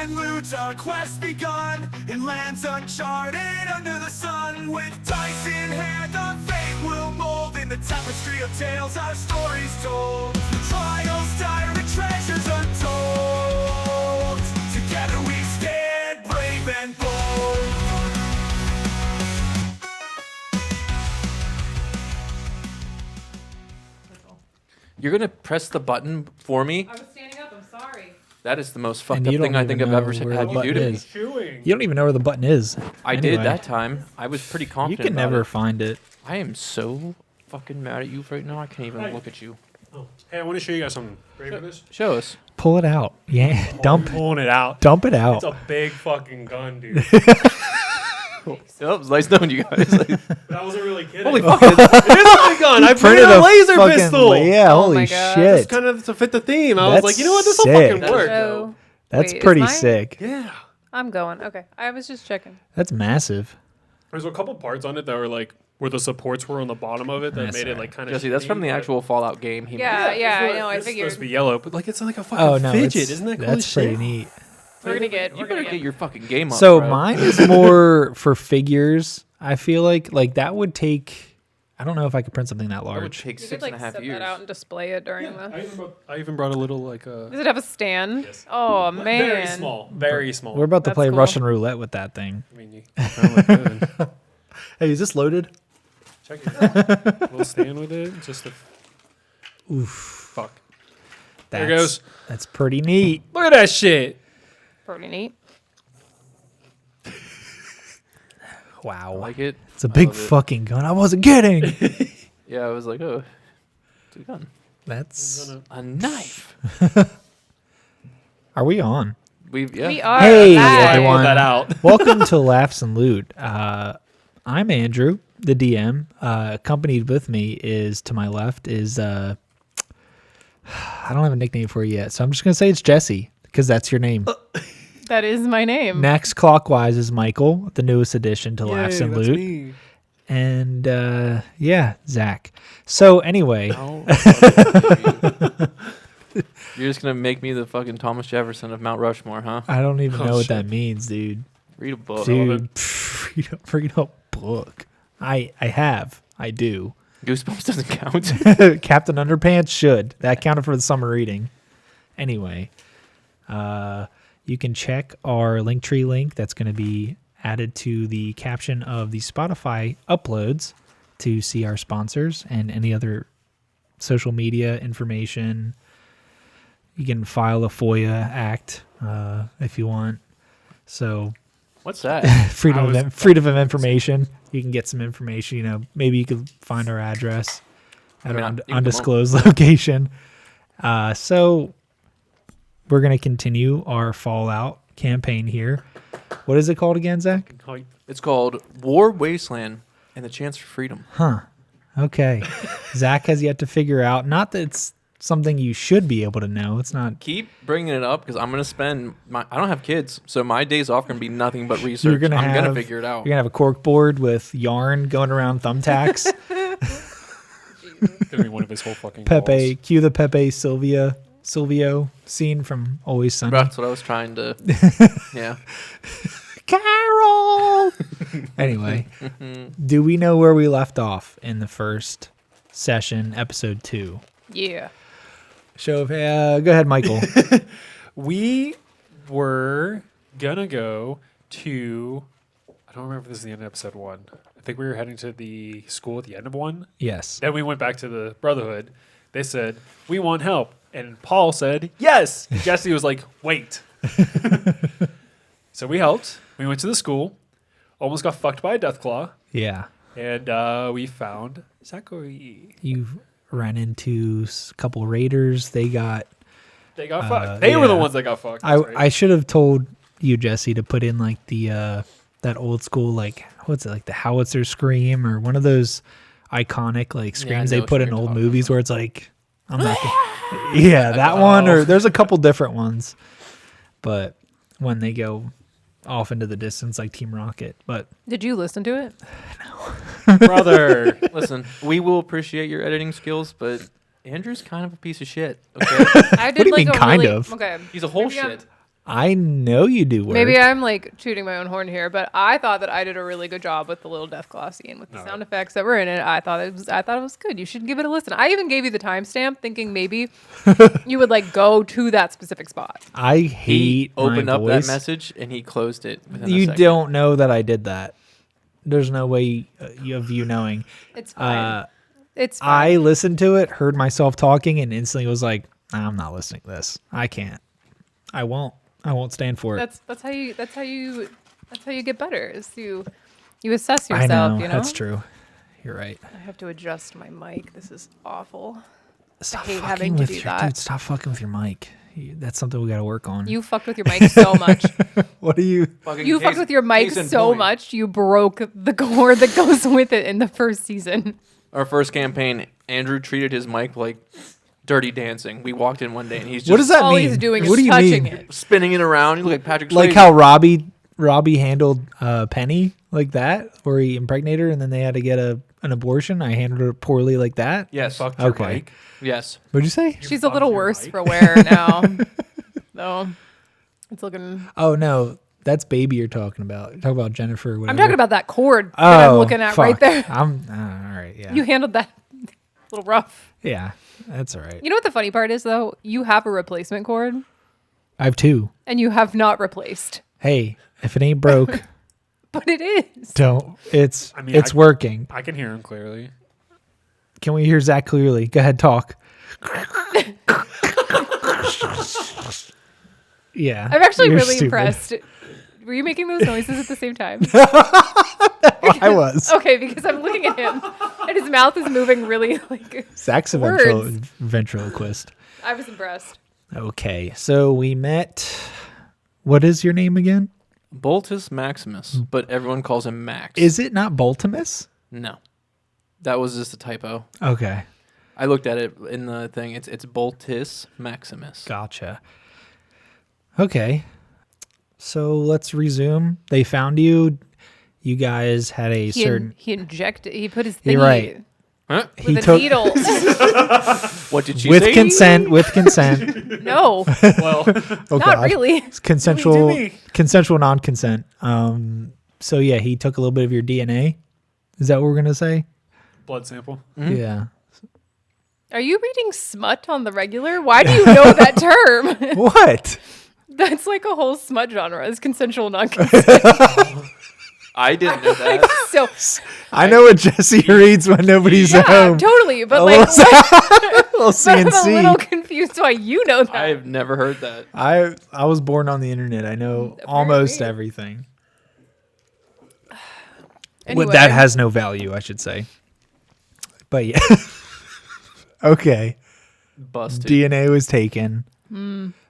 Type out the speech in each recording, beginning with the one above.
and loot, our quest begun in lands uncharted under the sun. With dice in hand, our fate will mold in the tapestry of tales, our stories told. Trials dire and treasures untold. Together we stand brave and bold. You're gonna press the button for me? I was standing up. I'm sorry. That is the most fucked up thing I think I've ever had you do to me. You don't even know where the button is. I did that time. I was pretty confident. You can never find it. I am so fucking mad at you right now. I can't even look at you. Oh. Hey, I want to show you guys something. Ready for this? Show us. Pull it out. Yeah, I'm pulling it out. Dump it out. It's a big fucking gun, dude. Oh, it's nice knowing you guys. But I wasn't really kidding. Holy fuck! It is a big gun. I printed a laser fucking pistol. Yeah, Oh holy my God. shit. Just kind of to fit the theme. I was That's like, you know what? This will sick. fucking work. So, That's wait, is pretty mine? sick. Yeah. I'm going. Okay. I was just checking. That's massive. There's a couple parts on it that were like where the supports were on the bottom of it that That's made it right. like kind of. Jesse, that's from the actual Fallout game. He Yeah, made. I know. I It's figured. supposed to be yellow, but like it's like a fucking Oh no, fidget. Isn't that cool that's as pretty shit? neat. We're gonna get. You We're better gonna get your fucking game up. So bro. mine is more for figures. I feel like that would take. I don't know if I could print something that That would large. take You six could and like a half set years. that out and display it during Yeah, the. I even brought a little like Does it have a stand? Yes. Oh man. very small, very small. We're about to That's play cool. Russian roulette with that thing. I mean, you kinda look good. Hey, is this loaded? Check it out. We'll stand with it. Just to Oof. fuck. That's, There it goes. That's pretty neat. Look at that shit. Pretty neat. Wow. I like it. It's a I big love it. fucking gun. I wasn't kidding. Yeah, I was like, oh, it's a gun. That's. A knife. Are we on? We We are. Hey, live. I everyone. pulled that out. Welcome to Laughs and Loot. I'm Andrew, the DM. Accompanied with me is, to my left, is I don't have a nickname for you yet, so I'm just gonna say it's Jesse because that's your name. That is my name. Next, clockwise, is Michael, the newest addition to Laughs and Loot, and yeah, Zach. So anyway, Oh, you're just gonna make me the fucking Thomas Jefferson of Mount Rushmore, huh? I don't even Oh, know what shit. that means, dude. Read a book. Dude, read a book. I do. Goosebumps doesn't count. Captain Underpants should. That counted for the summer reading. Anyway, you can check our Linktree link that's going to be added to the caption of the Spotify uploads to see our sponsors and any other social media information. You can file a FOIA act if you want. So What's that? freedom of information. You can get some information. You know, maybe you could find our address at mean, our you can come undisclosed location. So we're gonna continue our Fallout campaign here. What is it called again, Zach? It's called War Wasteland and the Chance for Freedom. Huh. Okay. Zach has yet to figure out. Not that it's something you should be able to know. It's not. Keep bringing it up because I'm gonna spend my. I don't have kids, so my days off are gonna be nothing but research. You're gonna I'm gonna have- figure it out. You're gonna have a cork board with yarn going around thumbtacks. Gonna be one of his whole fucking Pepe, walls. cue the Pepe Silvio scene from Always Sunny. That's what I was trying to. Yeah. Carol. Anyway, do we know where we left off in the first session, episode 2? Yeah. Show of go ahead, Michael. We were gonna go to. I don't remember if this is the end of episode 1. I think we were heading to the school at the end of 1. Yes. Then we went back to the Brotherhood. They said, we want help. And Paul said, yes. Jesse was like, wait. So we helped. We went to the school. Almost got fucked by a Deathclaw. Yeah. And we found Zachary. You ran into a couple raiders. They got. They got fucked. They were the yeah. ones that got fucked. That's right. I should have told you, Jesse, to put in like the that old school, like, what's it, like the howitzer scream or one of those iconic like screams know they what put you're in old talking movies where it's like, I'm not yeah, that one, or there's a couple different ones, but when they go off into the distance like Team Rocket. But Did you listen to it? Brother. Listen, we will appreciate your editing skills, but Andrew's kind of a piece of shit. Okay. I did do you like mean, a kind really, of? Okay. He's a whole Maybe I'm- shit. I know you do work. Maybe I'm like tooting my own horn here, but I thought that I did a really good job with the little death claw scene with the sound effects that were in it. I thought it was good. You should give it a listen. I even gave you the timestamp, thinking maybe you would like go to that specific spot. I He hate opened my up voice. that message and he closed it. Within a You second. don't know that I did that. There's no way of you knowing. It's fine. It's fine. I listened to it, heard myself talking, and instantly was like, I'm not listening to this. I can't. I won't stand for it. That's how you get better. Is you assess I yourself. know, You know that's true. You're right. I have to adjust my mic. This is awful. Stop hate fucking having to with do your that. dude. Stop fucking with your mic. That's something we got to work on. You fucked with your mic so much. What are you? Fucking You fucked case- with your mic case in so point. much. You broke the cord that goes with it in the first season. Our first campaign, Andrew treated his mic like Dirty Dancing. We walked in one day and he's just What does that All mean? he's doing what is do you touching mean? it. spinning it around. You look like Patrick Swayze. Like how Robbie handled Penny like that, where he impregnated her and then they had to get an abortion. I handled her poorly like that. Yes. Fucked your Okay. mic. Yes. What'd you say? She's a fucked little your worse mic. for wear now. So it's looking. Oh no, that's baby you're talking about. You're talking about Jennifer. Whatever. I'm talking about that cord that I'm looking at right fuck. there. I'm all right. Yeah. You handled that a little rough. Yeah, that's all right. You know what the funny part is though? You have a replacement cord I have two. and you have not replaced. Hey, if it ain't broke, But it is. don't. It's I mean, it's working. I can hear him clearly. Can we hear Zach clearly? Go ahead, talk. Yeah. I'm actually you're really stupid. impressed. Were you making those noises at the same time? I was. Okay, because I'm looking at him and his mouth is moving really like. Zach's a Words. ventriloquist. I was impressed. Okay, so we met. What is your name again? Boltus Maximus, but everyone calls him Max. Is it not Boltimus? No. That was just a typo. Okay, I looked at it in the thing. It's Boltus Maximus. gotcha. Okay, so let's resume. They found you. You guys had a certain. He put his thingy You're right. Huh? with He a took needle. What did she with say? consent. With consent. No, Well, Oh not God. really. It's consensual. What do you do me? Consensual non-consent. So yeah, he took a little bit of your DNA. Is that what we're gonna say? blood sample. Yeah. Are you reading smut on the regular? Why do you know that term? What? That's like a whole smut genre. It's consensual non-consent. I didn't know that. So I know what Jesse reads when nobody's yeah, at home. totally. But A like, little what? little But I'm a little CNC. confused why you know that. I've never heard that. I was born on the internet. I know almost everything. Anyway, Well, that has no value, I should say. But yeah. Okay. Busted. DNA was taken.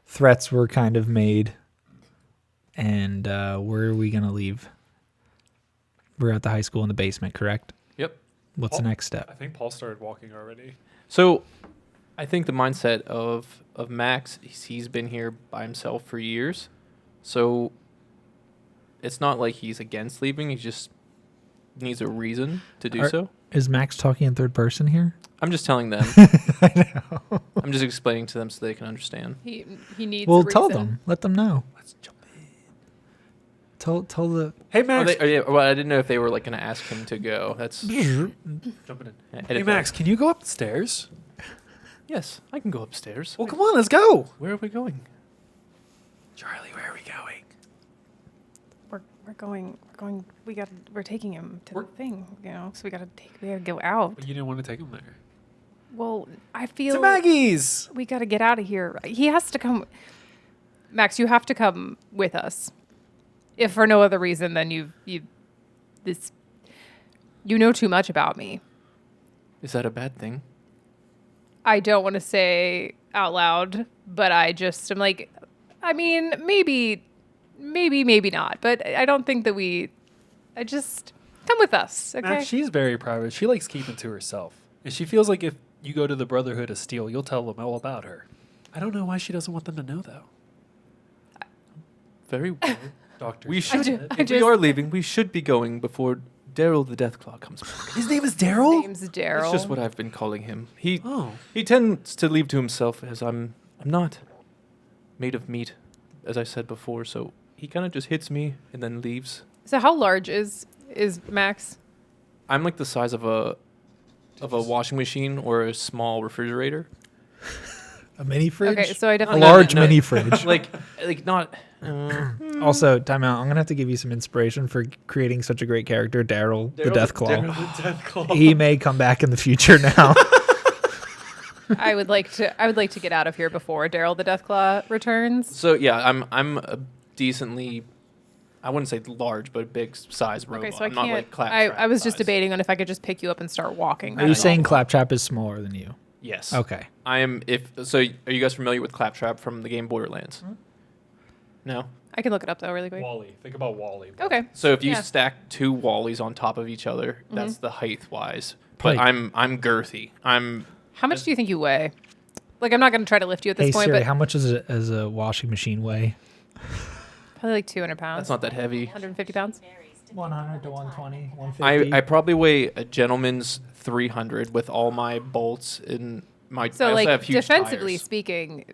Threats were kind of made. And where are we going to leave? We're at the high school in the basement, correct? Yep. What's the next step? I think Paul started walking already. So, I think the mindset of Max, he's been here by himself for years. So, it's not like he's against leaving. He just needs a reason to do so. Is Max talking in third person here? I'm just telling them. I'm just explaining to them so they can understand. he needs. Well, a tell reason. them. Let them know. Let's jump in. Tell the. Hey Oh, Max, well, I didn't know if they were like going to ask him to go. That's jumping in. edit Hey that. Max, can you go up the stairs? Yes, I can go upstairs. Well, come on, let's go. Where are we going? Charlie, where are we going? We're going. We're taking him to the thing. You know, so we gotta go out. But you didn't want to take him there. Well, I feel To Maggie's. we gotta get out of here. He has to come. Max, you have to come with us. If for no other reason than you know too much about me. Is that a bad thing? I don't want to say out loud, but I just am like, I mean, maybe not. But I don't think that I just come with us, okay? Max, she's very private. She likes keeping to herself. And she feels like if you go to the Brotherhood of Steel, you'll tell them all about her. I don't know why she doesn't want them to know, though. Very well. Doctor. We should. ju- I If we just- are leaving, we should be going before Daryl the Deathclaw comes back. His name is Daryl? Name's Daryl. That's just what I've been calling him. Oh. He tends to leave to himself as I'm not made of meat, as I said before. So he kind of just hits me and then leaves. So how large is Max? I'm like the size of a washing machine or a small refrigerator. A mini fridge? Okay, so I A definitely large no. mini fridge. like not. Also, time out. I'm going to have to give you some inspiration for creating such a great character, Daryl the Deathclaw. He may come back in the future now. I would like to get out of here before Daryl the Deathclaw returns. So yeah, I'm a decently. I wouldn't say large, but big size robot. Okay, so I I'm can't. not like Claptrap I was just size. debating on if I could just pick you up and start walking. Are you saying Claptrap is smaller than you? Yes. Okay. I am. If so, are you guys familiar with Claptrap from the game Borderlands? No. I can look it up though, really quick. Wally. Think about Wally. Okay. So if you Yeah. stack two Wallies on top of each other, that's the height wise. But Like- I'm girthy. How much do you think you weigh? Like, I'm not going to try to lift you at this Hey point, Siri, but how much does a washing machine weigh? probably like 200 pounds. That's not that heavy. 150 pounds. 100 to 120, 150. I probably weigh a gentleman's 300 with all my bolts in my. So, I also like, have huge defensively tires. speaking,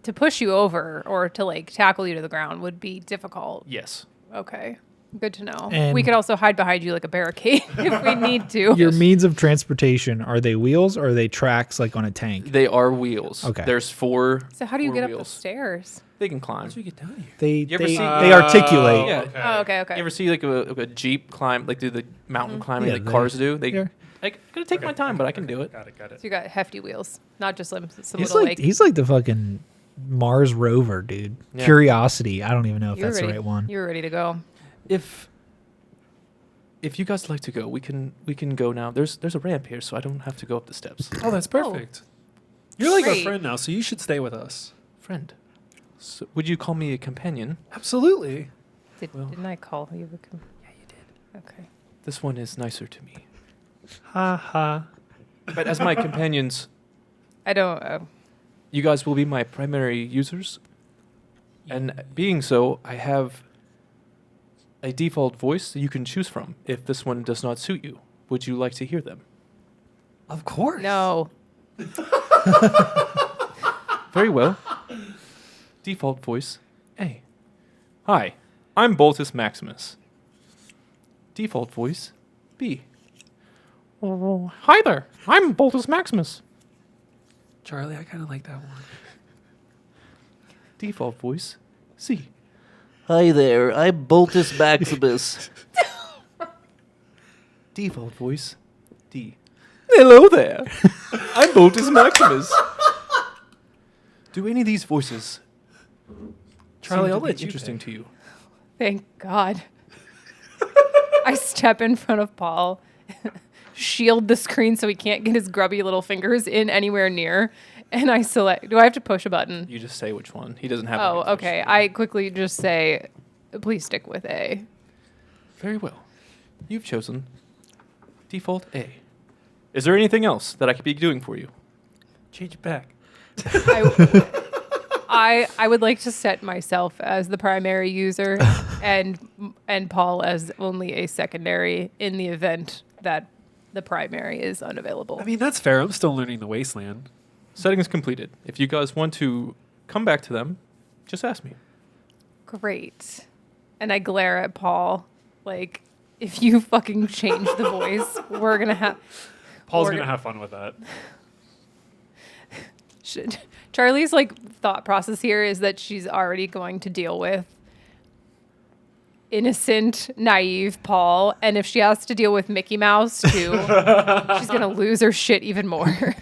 to push you over or to like tackle you to the ground would be difficult. Yes. Okay. Good to know. And- we could also hide behind you like a barricade if we need to. Your means of transportation, are they wheels or are they tracks like on a tank? They are wheels. Okay. There's four. So how do you four get up the wheels. stairs? They can climb. How'd you get down here? They You ever they, see- they articulate. Yeah. Oh, okay, okay. You ever see like a Jeep climb, like do the mountain climbing Yeah, like they- cars do? They, yeah. I gotta take my time, but I can do it. Got it. So you got hefty wheels, not just some He's little like he's like the fucking Mars rover, dude. Yeah. Curiosity. I don't even know if you were that's the ready- right one. You were ready to go. If you guys like to go, we can go now. There's a ramp here, so I don't have to go up the steps. Oh, that's perfect. You're like Great. our friend now, so you should stay with us. Friend, so would you call me a companion? Absolutely. Didn't I call you? Yeah, you did. Okay. This one is nicer to me. Ha ha. But as my companions, I don't. you guys will be my primary users. And being so, I have a default voice that you can choose from. If this one does not suit you, would you like to hear them? Of course. No. Very well. Default voice A. Hi, I'm Boltus Maximus. Default voice B. Oh, hi there, I'm Boltus Maximus. Charlie, I kind of like that one. Default voice C. Hi there, I'm Boltus Maximus. Default voice D. Hello there, I'm Boltus Maximus. Do any of these voices Charlie, seem I'll to be let you interesting pick. to you? Thank God. I step in front of Paul, shield the screen so he can't get his grubby little fingers in anywhere near, and I select. Do I have to push a button? You just say which one. He doesn't have. Oh, any okay. I quickly just say, please stick with A. Very well. You've chosen default A. Is there anything else that I could be doing for you? Change it back. I would like to set myself as the primary user and Paul as only a secondary in the event that the primary is unavailable. I mean, that's fair. I'm still learning the wasteland. Settings completed. If you guys want to come back to them, just ask me. Great. And I glare at Paul like, if you fucking change the voice, we're going to have... Paul's We're going to gonna- have fun with that. Charlie's like thought process here is that she's already going to deal with innocent, naive Paul, and if she has to deal with Mickey Mouse too, she's gonna lose her shit even more.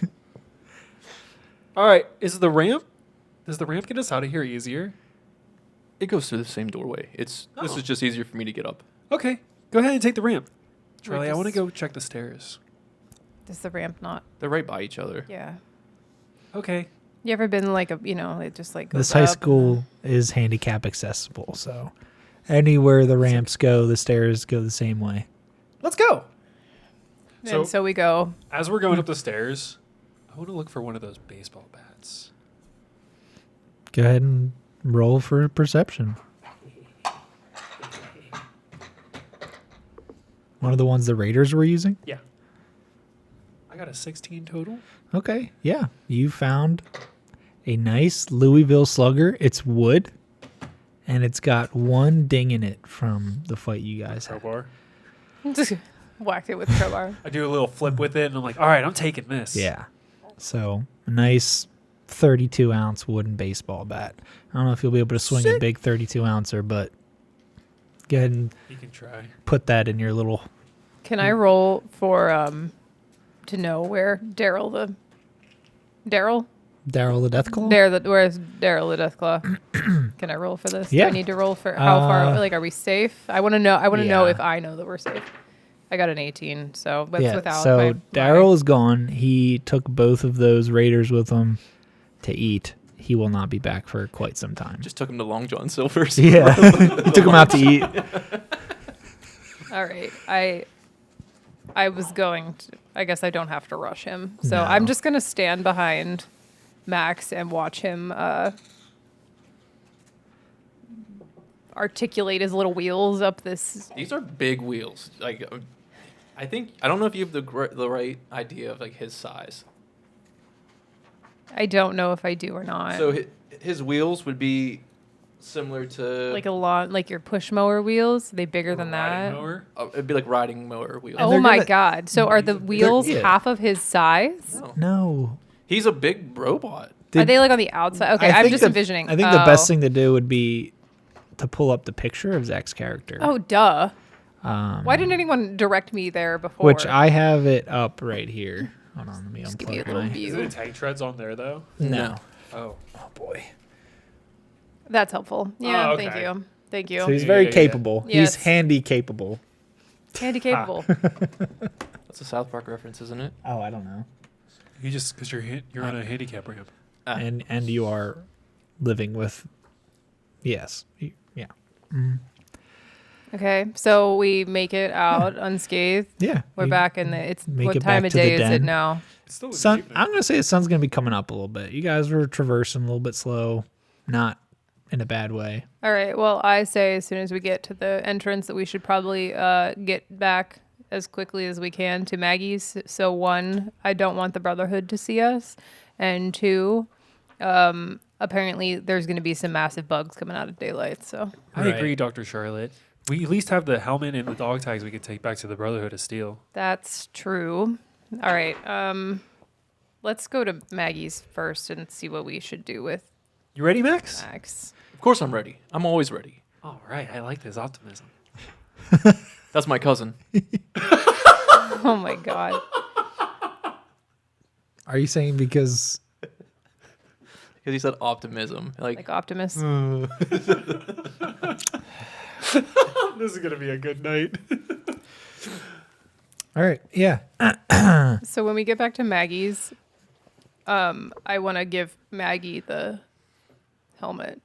All right. Does the ramp get us out of here easier? It goes through the same doorway. This is just easier for me to get up. Okay. Go ahead and take the ramp. Charlie, I want to just- go check the stairs. Does the ramp not? They're right by each other. Yeah. Okay. You ever been like it just like This goes high up? school is handicap accessible, so anywhere the ramps go, the stairs go the same way. Let's go. And so we go. As we're going up the stairs, I want to look for one of those baseball bats. Go ahead and roll for perception. One of the ones the Raiders were using? Yeah. I got a 16 total. Okay, yeah. You found a nice Louisville slugger. It's wood. and it's got one ding in it from the fight you guys had. Crowbar. Whacked it with crowbar. I do a little flip with it, and I'm like, all right, I'm taking this. Yeah. So a nice 32-ounce wooden baseball bat. I don't know if you'll be able to swing a big 32-ouncer, but go ahead and You can try. put that in your little. Can I roll for to know where Daryl the where's Daryl the Deathclaw? Can I roll for this? Yeah. Do I need to roll for how far? Like, are we safe? I want to know. I want to know Yeah. if I know that we're safe. I got an 18, so that's Yeah. without. So my Daryl is gone. He took both of those raiders with him to eat. He will not be back for quite some time. Just took him to Long John Silver's. Yeah. Took him out to eat. All right. I was going to. I guess I don't have to rush him. So No. I'm just gonna stand behind Max and watch him articulate his little wheels up this. These are big wheels. Like, I don't know if you have the right idea of like his size. I don't know if I do or not. So his wheels would be similar to like a lot, like your push mower wheels. Are they bigger than Riding that? mower? it'd be like riding mower wheels. Oh they're my gonna- god! So are the wheels yeah. half of his size? No. No. He's a big robot. Are they like on the outside? Okay, I I'm think just the- envisioning. I think the best thing to do would be to pull up the picture of Zach's character. Oh, duh. Um, Why didn't anyone direct me there before? Which I have it up right here. Hold on, let me Just give me a unplug little my. Is view. it tank treads on there, though? No. Oh. Oh boy. That's helpful. Yeah, Oh, thank okay. you. Thank you. So he's Yeah, very yeah, yeah. capable. Yes. He's handy capable. Handy capable. That's a South Park reference, isn't it? Oh, I don't know. You just because you're on a handicap ramp. Ah. And you are living with. Yes. Yeah. Okay, so we make it out unscathed. Yeah. We're you back in the. It's make what it time back of to the day is it den. now? It's still Sun. evening. I'm gonna say the sun's gonna be coming up a little bit. You guys were traversing a little bit slow, not in a bad way. All right. Well, I say as soon as we get to the entrance that we should probably get back as quickly as we can to Maggie's. So one, I don't want the Brotherhood to see us, and two, apparently there's going to be some massive bugs coming out of daylight. So I Right. agree, Dr. Charlotte. We at least have the helmet and the dog tags we could take back to the Brotherhood of Steel. that's true. All right. Let's go to Maggie's first and see what we should do with You ready, Max? Max. Of course I'm ready. I'm always ready. All right. I like this optimism. That's my cousin. Oh my god. Are you saying because? Because he said optimism. Like Optimus. This is gonna be a good night. All right. Yeah. So when we get back to Maggie's, I want to give Maggie the helmet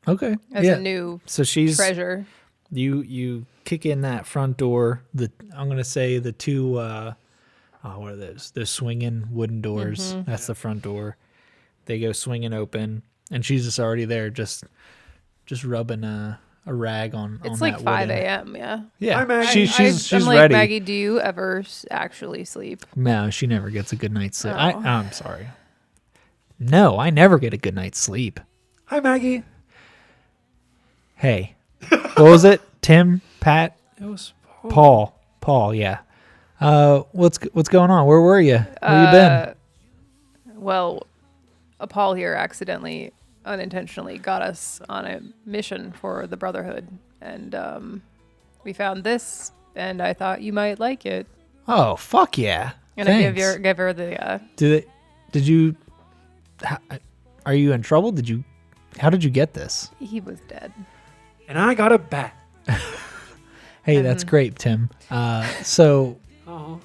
Okay. as yeah. a new So she's treasure. you kick in that front door. I'm gonna say the two. What are those? Those swinging wooden doors. Mm-hmm. That's the front door. They go swinging open, and she's just already there, just rubbing a rag on. It's on like that 5 wooden- a.m. Yeah. Yeah, Hi, Maggie. she's I'm like, ready. Maggie, do you ever actually sleep? No, she never gets a good night's sleep. Oh. I'm sorry. No, I never get a good night's sleep. Hi, Maggie. Hey, what was it? Tim, Pat, It was Paul. Yeah. What's going on? Where were you? Where you been? Well, Paul here accidentally, unintentionally got us on a mission for the Brotherhood. And we found this, and I thought you might like it. Oh, fuck yeah! And Thanks. I give her the Did you? Are you in trouble? How did you get this? he was dead. and I got a bat. Hey, that's great, Tim. So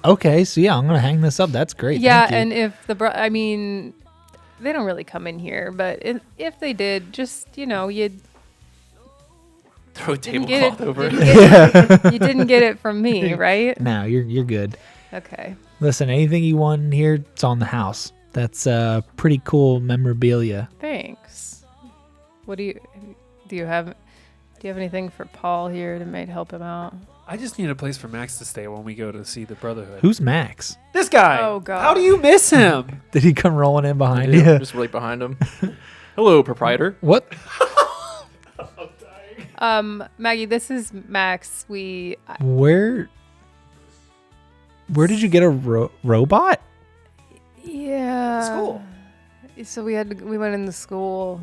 okay, so yeah, I'm gonna hang this up. That's great. Yeah, Thank you. and if I mean, they don't really come in here, but if they did, just you'd Throw a didn't get tablecloth over. you didn't get it from me, right? No, you're good. Okay. Listen, anything you want in here, it's on the house. That's pretty cool memorabilia. Thanks. What do you have anything for Paul here to maybe help him out? I just need a place for Max to stay when we go to see the Brotherhood. Who's Max? This guy? Oh, God. How do you miss him? Did he come rolling in behind Yeah, you? just right behind him. Hello, proprietor. What? Maggie, this is Max. Where did you get a robot? Yeah. School. So we went in the school.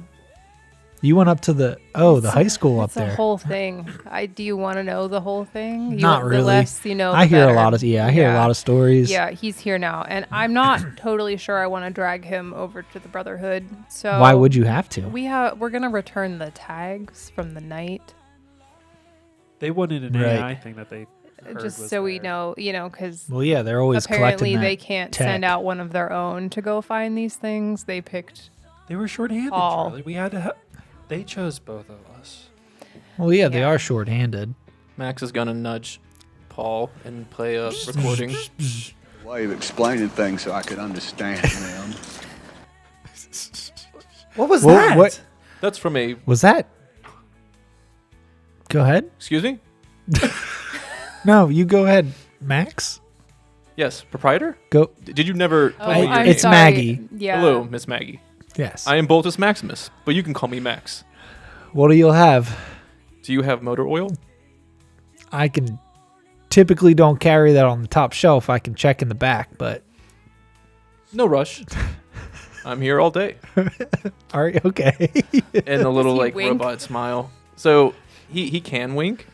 You went up to the high school up It's there. a whole thing. Do you want to know the whole thing? Not really. The less you know, I the hear better. a lot of stories. Yeah, he's here now, and I'm not totally sure I want to drag him over to the Brotherhood. So Why would you have to? we're gonna return the tags from the night, They wanted an Right. AI thing that they heard just was so we there. know, because Well, yeah, they're always apparently collecting they that can't tech. send out one of their own to go find these things. They picked. They were shorthanded, Paul. Charlie. We had to. They chose both of us. Well, yeah, they Yeah. are short-handed. Max is gonna nudge Paul and play a recording. Way of explaining things so I could understand them. What was Well, that? what- That's from a. Was that? Go ahead. Excuse me. No, you go ahead, Max. Yes, proprietor. Go. Did you never? Oh, tell me your I'm name? It's sorry. Maggie. Yeah. Hello, Miss Maggie. Yes. I am Boltus Maximus, but you can call me Max. What do you have? Do you have motor oil? I can typically don't carry that on the top shelf. I can check in the back, but No rush. I'm here all day. are you okay? And a little he like wink? robot smile. So he can wink.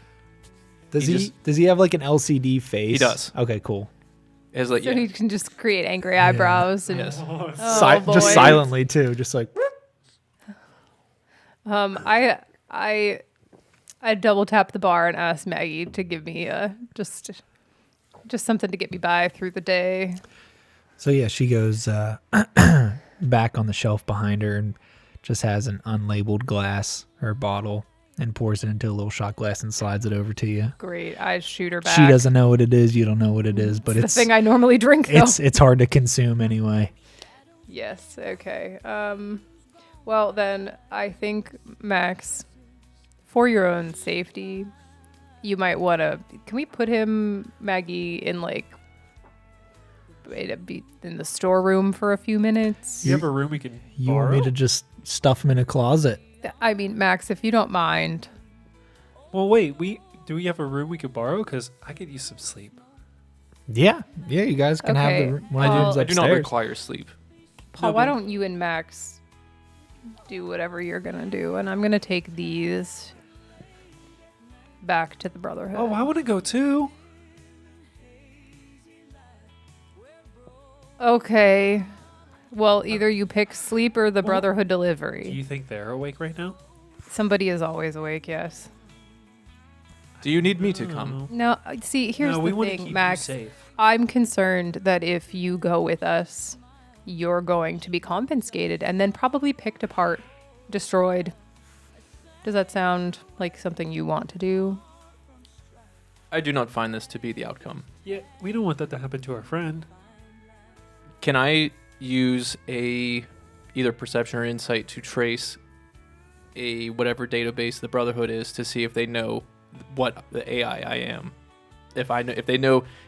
Does He he? just- Does he have like an LCD face? He does. Okay, cool. It's like So yeah. he can just create angry eyebrows and Yes. oh, Just boy. silently too, just like. I double tap the bar and ask Maggie to give me just something to get me by through the day. So yeah, she goes back on the shelf behind her and just has an unlabeled glass or bottle and pours it into a little shot glass and slides it over to you. Great. I shoot her back. She doesn't know what it is. You don't know what it is, but It's it's the thing I normally drink though. it's hard to consume anyway. Yes. Okay. Well then, I think Max, for your own safety, you might want to. Can we put him, Maggie, in like in the storeroom for a few minutes? You have a room we can You borrow? want me to just stuff him in a closet? I mean, Max, if you don't mind. Well, wait. Do we have a room we could borrow? Because I could use some sleep. Yeah, you guys can Okay, have one of the well- rooms I do not upstairs. require sleep. Paul, No, why but- don't you and Max do whatever you're gonna do, and I'm gonna take these back to the Brotherhood. Oh, I want to go too. Okay. Well, either you pick sleep or the Well, Brotherhood Do delivery. you think they're awake right now? Somebody is always awake. Yes. Do you need me to come? No. See, here's no, we the want to thing, keep Max. you safe. I'm concerned that if you go with us, you're going to be confiscated and then probably picked apart, destroyed. Does that sound like something you want to do? I do not find this to be the outcome. Yeah, we don't want that to happen to our friend. Can I use either perception or insight to trace a whatever database the Brotherhood is to see if they know what the AI I am? If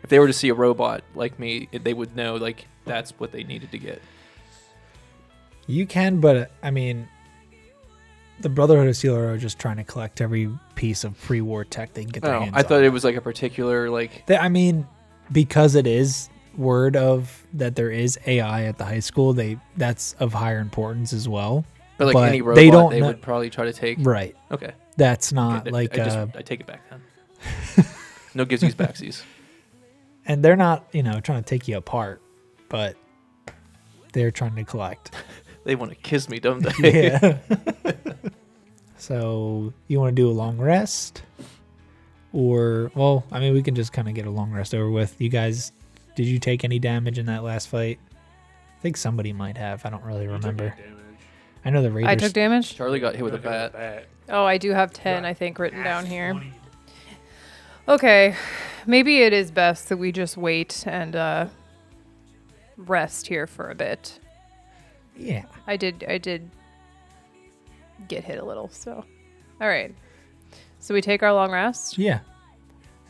they were to see a robot like me, they would know like that's what they needed to get. You can, but I mean, the Brotherhood of Steel are just trying to collect every piece of pre-war tech they can get their Oh, hands I thought on. it was like a particular like. I mean, because it is word of that there is AI at the high school, that's of higher importance as well. But like But any robot, they they, don't know- would probably try to take. Right. Okay. That's not Okay, like, I take it back then. No givesies backsies. and they're not, trying to take you apart, but they're trying to collect. They want to kiss me, don't they? Yeah. So you want to do a long rest, or we can just kind of get a long rest over with. You guys, did you take any damage in that last fight? I think somebody might have. I don't really remember. I know the Raiders. I took damage. Charlie got hit with a bat. Oh, I do have 10, I think, written down here. Okay. Maybe it is best that we just wait and rest here for a bit. Yeah. I did get hit a little, so. All right. So we take our long rest. Yeah.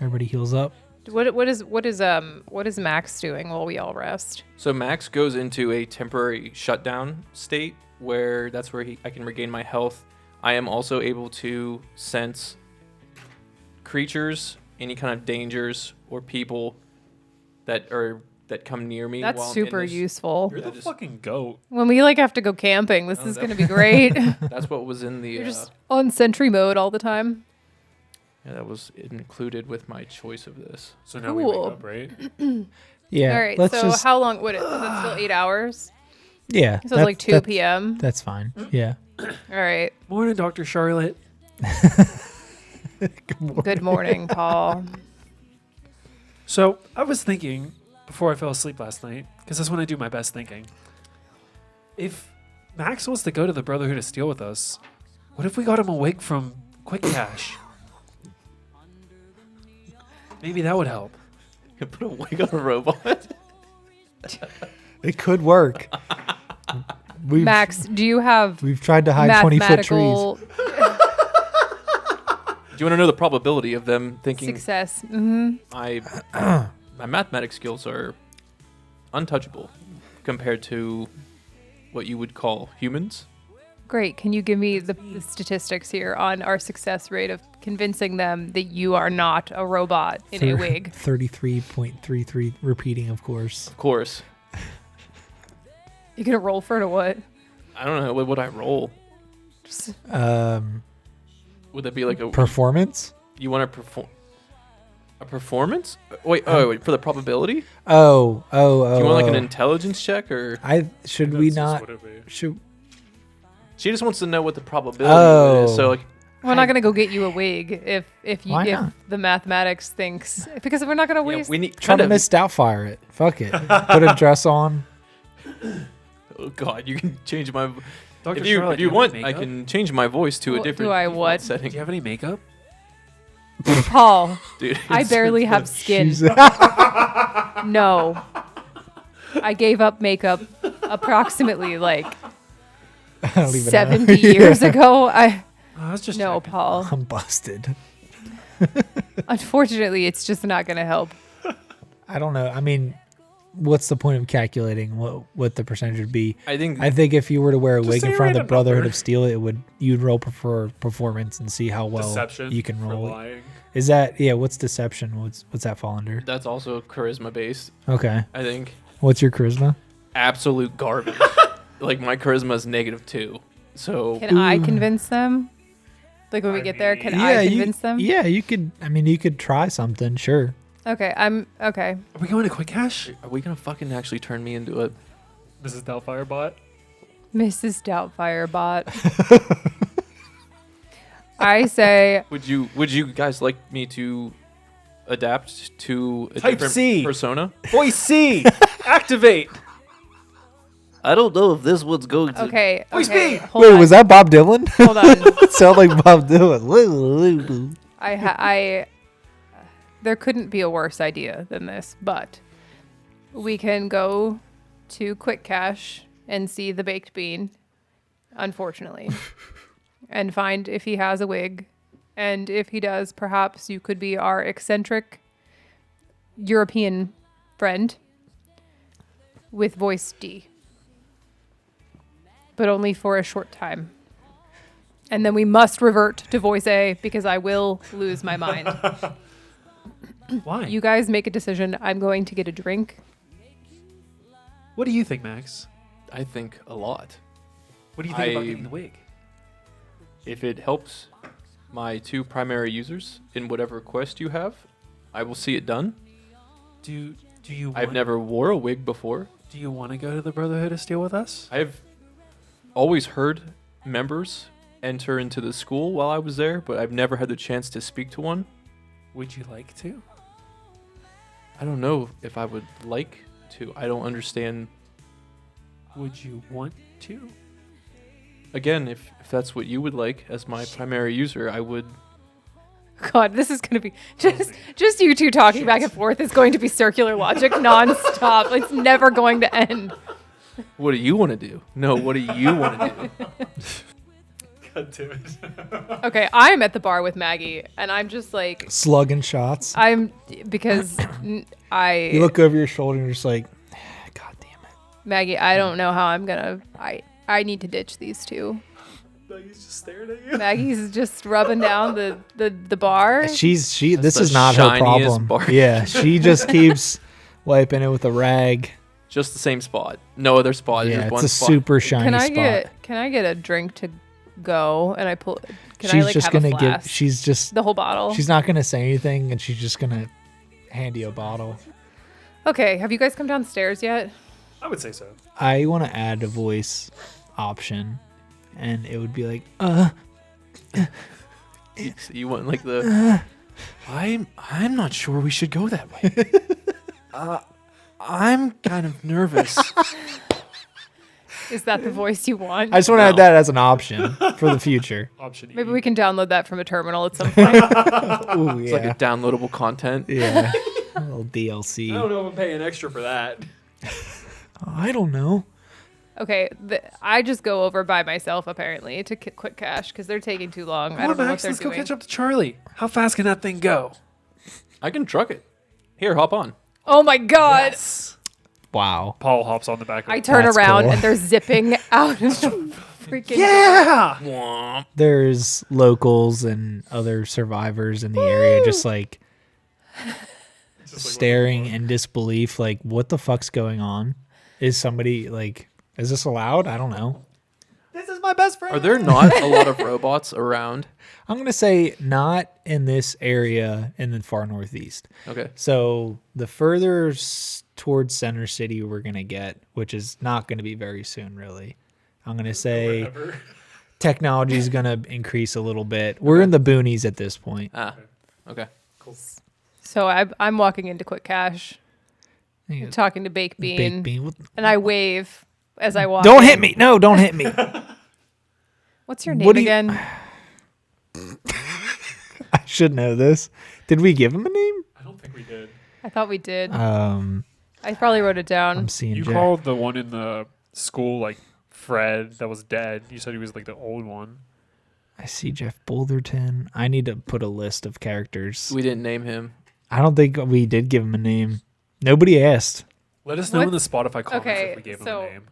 Everybody heals up. What is Max doing while we all rest? So Max goes into a temporary shutdown state where that's where I can regain my health. I am also able to sense creatures, any kind of dangers, or people that come near me. That's while I'm super in this. useful. You're the fucking goat. When we like have to go camping, this is that- going to be great. That's what was in the. You're just on sentry mode all the time. Yeah, that was included with my choice of this. So now we wake Cool. up, right? Yeah. All right. Let's So just. how long would it? Is it still 8 hours? Yeah. So it's like 2 p.m. That's fine. Yeah. All right. Morning, Dr. Charlotte. Good morning, Paul. So I was thinking before I fell asleep last night, because that's when I do my best thinking. If Max wants to go to the Brotherhood of Steel with us, what if we got him a wig from Quick Cash? Maybe that would help. Put a wig on a robot. It could work. Max, do you have We've tried to hide 20-foot trees. mathematical Do you want to know the probability of them thinking success? Mm-hmm. my mathematics skills are untouchable compared to what you would call humans? Great. Can you give me the statistics here on our success rate of convincing them that you are not a robot in a wig? 33.33 repeating, of course. Of course. You gonna roll for it or what? I don't know. What would I roll? Would that be like a Performance? You want to perform a performance? Wait, for the probability? Oh. Do you want like an oh. intelligence check or? Should we That's just not? what it would be. Should She just wants to know what the probability of it is. So Oh. like, We're not gonna go get you a wig if Why not? the mathematics thinks, because we're not gonna yeah, waste. we need try kind to of. Miss Doubtfire it? Fuck it. Put a dress on. Oh God, you can change my. Dr. If you Charlotte, if do you have want, any I makeup? can change my voice to a Do different. I default what? setting? Do you have any makeup? Paul, Dude, I barely have skin. She's- No, I gave up makeup approximately like I don't even know. 70 years ago. I was just No, checking. Paul. I'm busted. Unfortunately, it's just not gonna help. I don't know. I mean, what's the point of calculating what the percentage would be? I think I think if you were to wear a Just wig say in a front of the random Brotherhood number. of Steel, you'd roll for performance and see how well Deception you can for roll. lying. Is that What's deception? What's that fall under? that's also charisma based. Okay. I think What's your charisma? absolute garbage. Like my charisma is -2. So Can I convince them? Like when we get there, can I convince them? Yeah, you could. I mean, you could try something. Sure. Okay, I'm okay. Are we going to Quick Cash? are we gonna fucking actually turn me into a? Mrs. Doubtfire bot? Mrs. Doubtfire bot. I say Would you guys like me to adapt to a Type different C. persona? Voice C! Activate! I don't know if this one's going to. okay. Voice Okay, B! hold Wait, on. was that Bob Dylan? Hold on. It sounded like Bob Dylan. I there couldn't be a worse idea than this, but we can go to Quick Cash and see the baked bean, unfortunately, and find if he has a wig. And if he does, perhaps you could be our eccentric European friend with voice D. But only for a short time. And then we must revert to voice A because I will lose my mind. Why? You guys make a decision. I'm going to get a drink. What do you think, Max? I think a lot. What do you think about I- getting the wig? If it helps my 2 primary users in whatever quest you have, I will see it done. Do you I've never wore a wig before. Do you want to go to the Brotherhood of Steel with us? I've always heard members enter into the school while I was there, but I've never had the chance to speak to one. Would you like to? I don't know if I would like to. I don't understand. Would you want to? Again, if that's what you would like as my primary user, I would. God, this is going to be just you two talking back and forth is going to be circular logic nonstop. It's never going to end. What do you want to do? No, what do you want to do? God damn it. Okay, I'm at the bar with Maggie, and I'm just like, Slugging shots. because You I, look over your shoulder and you're just like, God damn it. Maggie, I don't know how I'm going to, I need to ditch these two. Maggie's just staring at you. Maggie's just rubbing down the bar. This the is not her shiniest problem. bar. Yeah, she just keeps wiping it with a rag. Just the same spot. No other spot. Yeah, Just it's one a spot. super shiny spot. Can I get a drink to go? And I pull. Can She's I like just have gonna a flask? she's just the whole bottle. she's not gonna say anything, and she's just gonna hand you a bottle. Okay. Have you guys come downstairs yet? I would say so. I want to add a voice option, and it would be like, So you want like the I'm not sure we should go that way. I'm kind of nervous. Is that the voice you want? I just want to add that as an option for the future. Option Maybe E. we can download that from a terminal at some point. Ooh, It's yeah. like a downloadable content. Yeah. A little DLC. I don't know if I'm paying extra for that. I don't know. Okay, I just go over by myself apparently to Quick Cash because they're taking too long. I don't know what they're Let's go doing. catch up to Charlie. How fast can that thing go? I can truck it. Here, hop on. Oh my god! Wow. Paul hops on the back of I it. turn That's around cool. and they're zipping out of the freaking. Yeah! Womp. There's locals and other survivors in the area just like staring in disbelief, like, what the fuck's going on? Is somebody like, is this allowed? I don't know. This is my best friend. Are there not a lot of robots around? I'm going to say not in this area in the far northeast. Okay. So the further towards Center City we're going to get, which is not going to be very soon, really. I'm going to say technology is going to increase a little bit. We're in the boonies at this point. Okay. So I'm walking into Quick Cash, talking to Baked Bean, Baked bean. and I wave as I walk. Don't in. hit me. No, don't hit me. What's your name What do you- again? I should know this. Did we give him a name? I don't think we did. I thought we did. I I probably wrote it down. I'm seeing You Jack. called the one in the school like Fred that was dead. You said he was like the old one. I see Jeff Boulderton. I need to put a list of characters. We didn't name him. I don't think we did give him a name. Nobody asked. Let us know in the What's- Spotify comments Okay, if we gave so- him a name.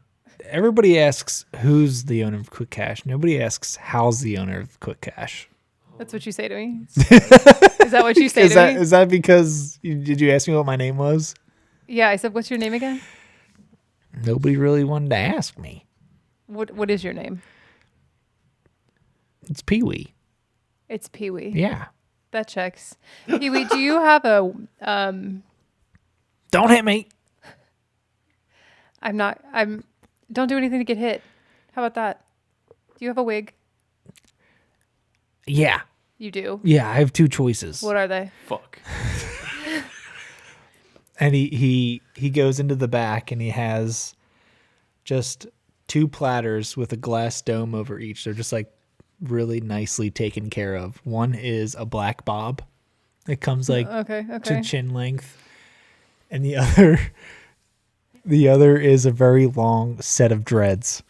Everybody asks who's the owner of Quick Cash. Nobody asks how's the owner of Quick Cash. That's what you say to me. Is that what you say Is to that me? is that because did you ask me what my name was? Yeah, I said, "What's your name again?" Nobody really wanted to ask me. What is your name? It's Pee Wee. It's Pee Wee. Yeah. That checks. Pee Wee, do you have a Don't hit me. don't do anything to get hit. How about that? Do you have a wig? Yeah. You do. Yeah, I have two choices. What are they? Fuck. And he goes into the back and he has just two platters with a glass dome over each. They're just like really nicely taken care of. One is a black bob. It comes like Okay. to chin length. And the other is a very long set of dreads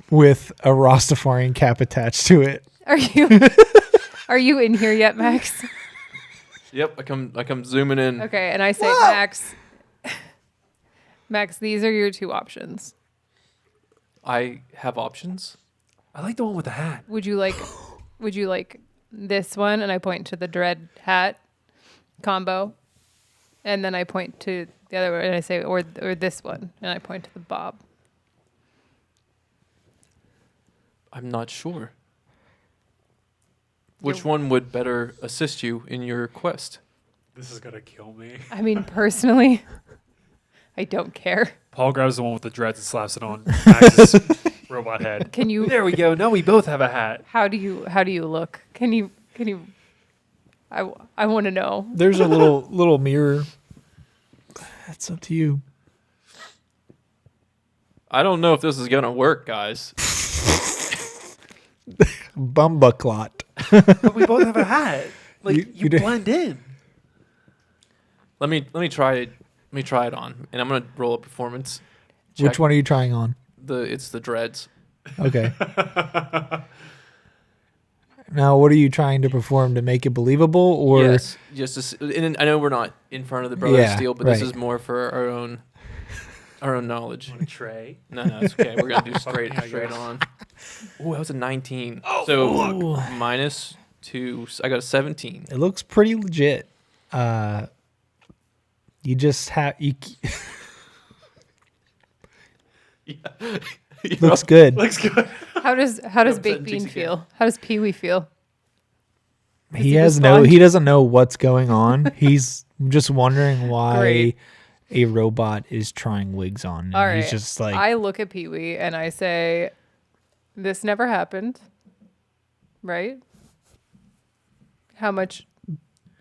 with a Rastafarian cap attached to it. Are you in here yet, Max? Yep. I come zooming in. Okay, and I say, Max, these are your two options. I have options. I like the one with the hat. Would you like this one? And I point to the dread hat combo. And then I point to the other one and I say, or this one. And I point to the bob. I'm not sure. Which one would better assist you in your quest? This is gonna kill me. I mean, personally, I don't care. Paul grabs the one with the dreads and slaps it on Max's robot head. Can you? There we go. Now we both have a hat. How do you look? Can you? I want to know. There's a little mirror. That's up to you. I don't know if this is gonna work, guys. Bumbucklot. But we both have a hat. Like You you, did- blend in. Let me try it. Let me try it on, and I'm gonna roll a performance. Which check. one are you trying on? It's the dreads. Okay. Now, what are you trying to perform to make it believable, or Yes, just and I know we're not in front of the Brothers Yeah, Steel, but this right. is more for our own knowledge. On a tray. No, it's okay. We're gonna do Yeah, straight I guess. on. Oh, that was a 19. So minus 2. I got a 17. It looks pretty legit. You just have you. Looks good. Looks good. How does Yep, Baked Bean 17 feel? How does Pee Wee feel? He he has respond? he doesn't know what's going on. He's just wondering why Great. a robot is trying wigs on. And All right. he's just like, I look at Pee Wee and I say, "This never happened, right? How much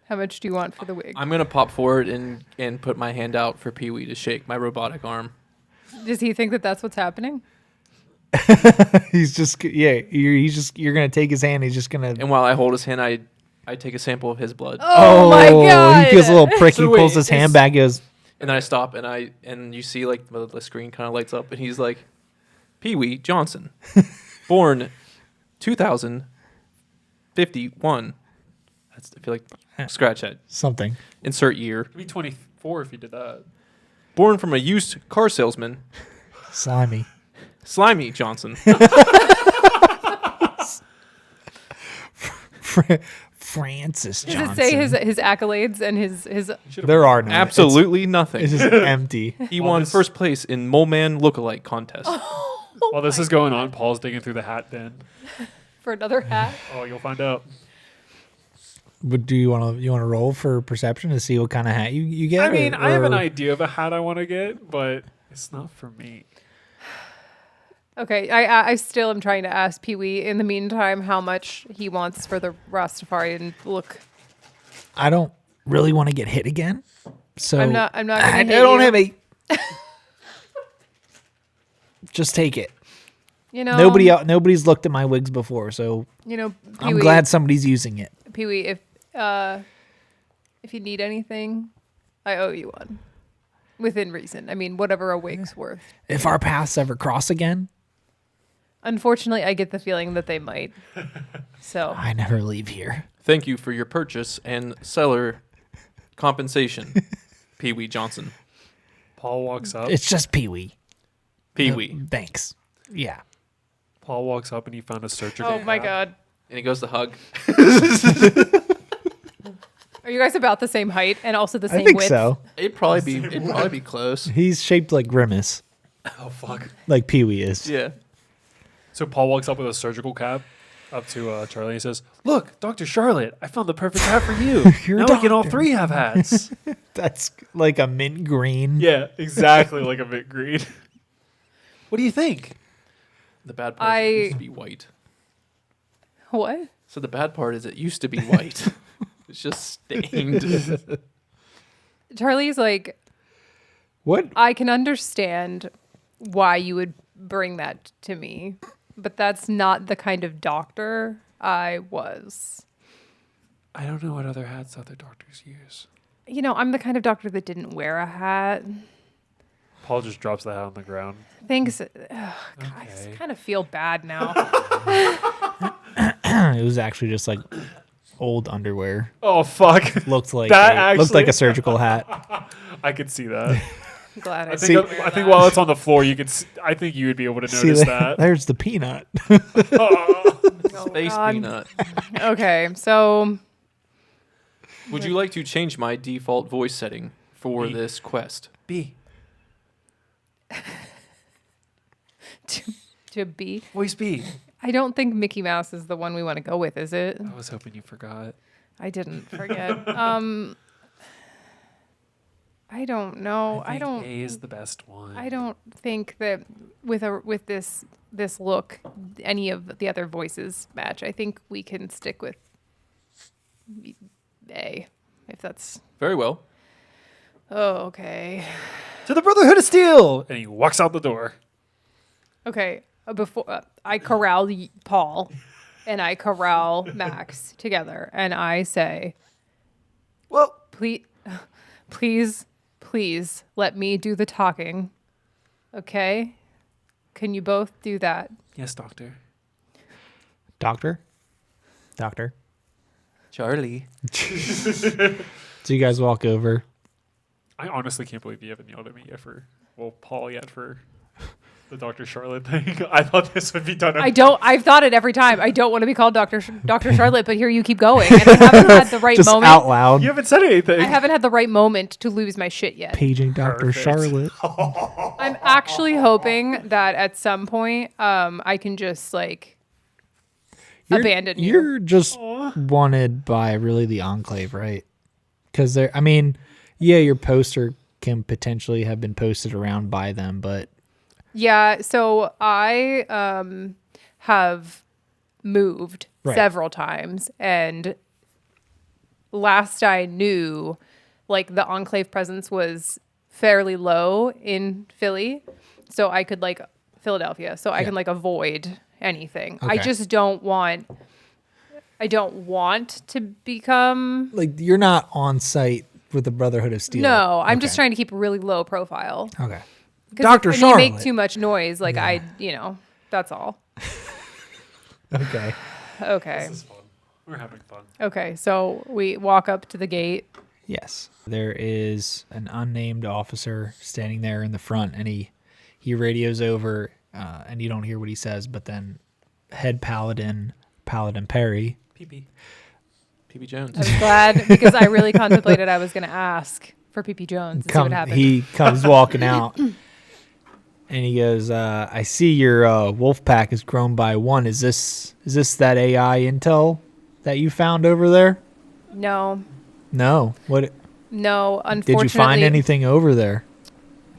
do you want for the wig?" I'm going to pop forward and put my hand out for Pee Wee to shake my robotic arm. Does he think that that's what's happening? he's just you're gonna take his hand. He's just gonna. And while I hold his hand, I take a sample of his blood. Oh my god! He feels a little prick. So he wait, pulls his hand back. Goes. And then I stop and you see like the screen kind of lights up and he's like, Pee Wee Johnson, born 2051. I feel like scratch that. Something. Insert year. It'd be 24 if you did that. Born from a used car salesman, Slimy. Slimy Johnson. Francis Does Johnson. it say his accolades and his? There are none. Absolutely nothing. It's just empty. He Well, won this- first place in Mole Man lookalike contest. While this is going on, Paul's digging through the hat bin. For another hat? Oh, you'll find out. But do you want to roll for perception to see what kind of hat you get? I mean, I have an or- idea of a hat I want to get, but it's not for me. Okay, I still am trying to ask Pee Wee in the meantime how much he wants for the Rastafarian look. I don't really want to get hit again. So I'm not gonna I hit don't you. have a. Just take it. You know, Nobody's looked at my wigs before, so You know, Pee I'm Wee, glad somebody's using it. Pee Wee, if you need anything, I owe you one. Within reason. I mean, whatever a wig's worth. If our paths ever cross again, Unfortunately, I get the feeling that they might. So I never leave here. Thank you for your purchase and seller compensation, Pee Wee Johnson. Paul walks up. It's just Pee Wee. Pee Wee. Thanks. Yeah. Paul walks up and he found a surgical. oh my hat. god. And he goes to hug. Are you guys about the same height and also the same I think width? so. It'd probably be close. He's shaped like Grimace, Oh fuck. like Pee Wee is. Yeah. So Paul walks up with a surgical cap up to Charlie and he says, "Look, Dr. Charlotte, I found the perfect hat for you. You're a now we can all doctor." three have hats." That's like a mint green. Yeah, exactly like a mint green. What do you think? The bad part is it used I- to be white. What? So the bad part is it used to be white. It's just stained. Charlie's like, What? I can understand why you would bring that to me, but that's not the kind of doctor I was. I don't know what other hats other doctors use. You know, I'm the kind of doctor that didn't wear a hat. Paul just drops the hat on the ground. Thanks. I just Okay. kind of feel bad now. It was actually just like old underwear. Oh fuck. Looked like That looked like actually- a surgical hat. I could see that. I'm glad I, I didn't think wear I think that. while it's on the floor, you could. I think you would be able to See, notice that. there's the peanut. Oh, Space God. peanut. Okay, so Would you like to change my default voice setting for B. this quest? B. to B, Voice B. I don't think Mickey Mouse is the one we want to go with, is it? I was hoping you forgot. I didn't forget. I don't know. I think don't. A is the best one. I don't think that with this look, any of the other voices match. I think we can stick with A, if that's. Very well. Oh, okay. To the Brotherhood of Steel, and he walks out the door. Okay. Before I corral Paul, and I corral Max together, and I say, Well, please let me do the talking. Okay? Can you both do that? yes, Doctor. Doctor. Charlie. So you guys walk over. I honestly can't believe you haven't yelled at me yet Paul yet for The Dr. Charlotte thing. I thought this would be done. I've thought it every time. I don't want to be called Dr. Charlotte, but here you keep going. And I haven't had the right Just moment. out loud. You haven't said anything. I haven't had the right moment to lose my shit yet. Paging Dr. Perfect. Charlotte. I'm actually hoping that at some point, I can just like abandon you. You're just wanted by really the Enclave, right? Because your poster can potentially have been posted around by them, but Yeah, so I have moved Right. several times, and last I knew, like the Enclave presence was fairly low in Philly, so I could like Philadelphia, so I can like avoid anything. I Okay. just don't want. I don't want to become. like you're not on site with the Brotherhood of Steel. No, I'm Okay. just trying to keep a really low profile. Okay. 'Cause Dr. if you Charlotte. make too much noise, like that's all. Okay. Okay. This is fun. We're having fun. Okay, so we walk up to the gate. Yes. There is an unnamed officer standing there in the front, and he radios over, and you don't hear what he says, but then head Paladin Perry. PP. PB Jones. I was glad because I really contemplated I was going to ask for PP Jones and see what happened. He comes walking out, and he goes, "I see your wolf pack has grown by one. Is this that AI intel that you found over there?" No, No. What no. Unfortunately, did you find anything over there?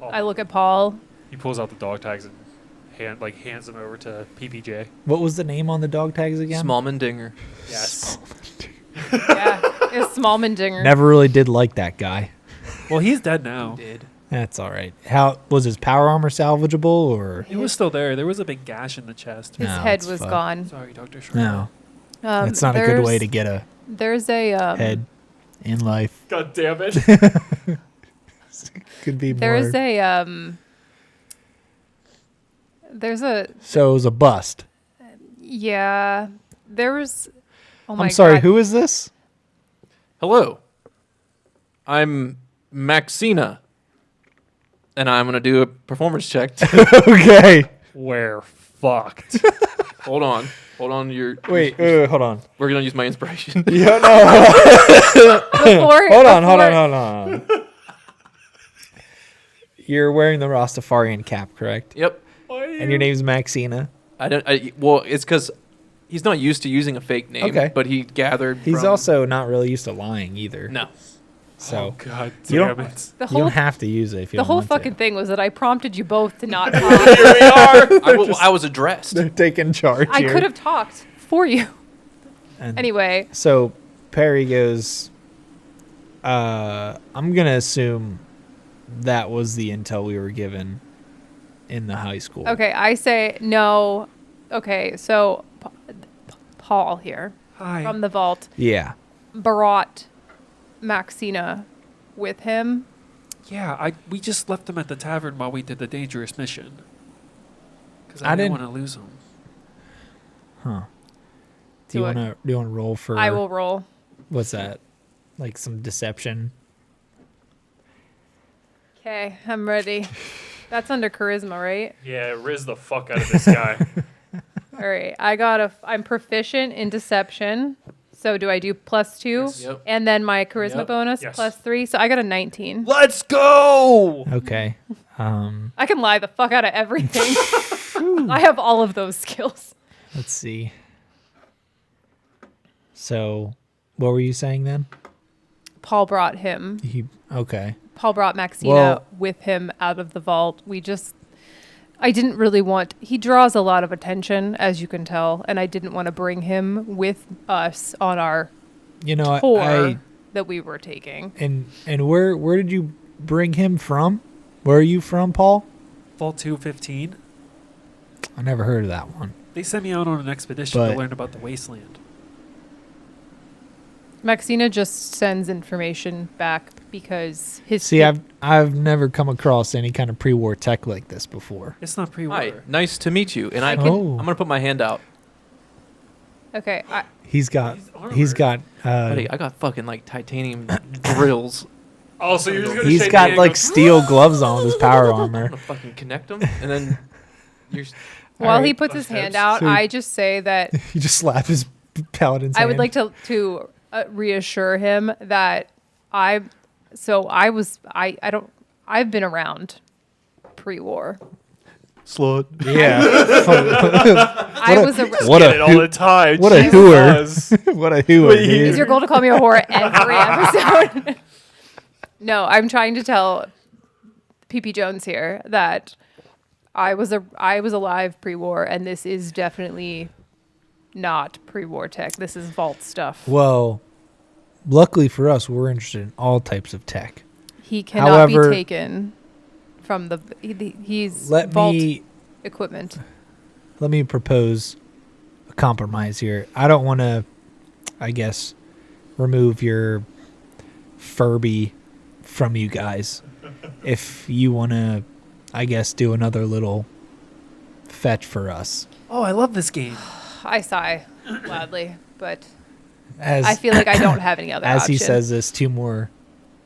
I look at Paul. He pulls out the dog tags and hands them over to PPJ. What was the name on the dog tags again? Smallman Dinger. Yes. Yeah, it's Smallman Dinger. Never really did like that guy. Well, he's dead now. Did. That's all right. How was his power armor salvageable or He was still there. There was a big gash in the chest. His No, head it's was fucked. gone. Sorry, Dr. Charlotte. no? That's not a good way to get a There's a head in life. God damn it. Could be there's more. a there's a So it was a bust. yeah. There was. Oh my I'm sorry. God. Who is this? Hello. I'm Maxina. And I'm going to do a performance check. Okay. We're fucked. Hold on. Hold on. Wait. Hold on. We're going to use my inspiration. Yeah. No. Before, Hold on. before- You're wearing the Rastafarian cap, correct? Yep. And your name's Maxina. Well, it's because he's not used to using a fake name. Okay. But he gathered. He's from- also not really used to lying either. No. So God You damn don't- it. The you whole don't have to use it if you the don't whole want fucking to. thing was that I prompted you both to not talk. I was addressed. They're taking charge I here. could have talked for you. And Anyway, So Perry goes, I'm going to assume that was the intel we were given in the high school. okay, I say no. Okay, so Paul here Hi. from the vault Yeah. brought Maxina with him. Yeah, we just left him at the tavern while we did the dangerous mission. Because I I didn't didn't- want to lose him. Huh. Do you Do it. want to roll for I will roll. what's that? Like some deception? Okay, I'm ready. That's under charisma, right? Yeah, riz the fuck out of this guy. All right, I'm proficient in deception. So do I do +2? Yes. Yep. And then my charisma Yep. bonus Yes. +3. So I got a 19. Let's go! Okay. I can lie the fuck out of everything. I have all of those skills. Let's see. So, what were you saying then? Paul brought him. Paul brought Maxina Well- with him out of the vault. I didn't really want, he draws a lot of attention, as you can tell, and I didn't want to bring him with us on our You know, tour that we were taking. and where did you bring him from? Where are you from, Paul? Vault 215. I never heard of that one. They sent me out on an expedition But- to learn about the wasteland. Maxina just sends information back because his See, I've never come across any kind of pre-war tech like this before. It's not pre-war. Hi. Nice to meet you. And I I'm can- going to put my hand out. okay. He's got He's Buddy, I got fucking like titanium drills. Oh, so you're just gonna he's shake got me like and go, steel gloves on with his power I'm armor. going to fucking connect them. And then While he right. puts his hand tips. out, So- I just say that You just slap his paladin's I hand. would like to reassure him that I've been around pre-war. Slut. Yeah. I was a. What Get a it all the time. what a Jesus. hooer. What a hooer, Is dude. your goal to call me a whore every episode? No, I'm trying to tell PP Jones here that I was alive pre-war, and this is definitely not pre-war tech. This is vault stuff. Well, luckily for us, we're interested in all types of tech. He cannot be However- taken from he's Let vault me equipment. propose a compromise here. I don't want to, I guess, remove your Furby from you guys. If you want to, I guess, do another little fetch for us. Oh, I love this game. I sigh loudly, but As I feel like I don't have any other as he option. says this, 2 more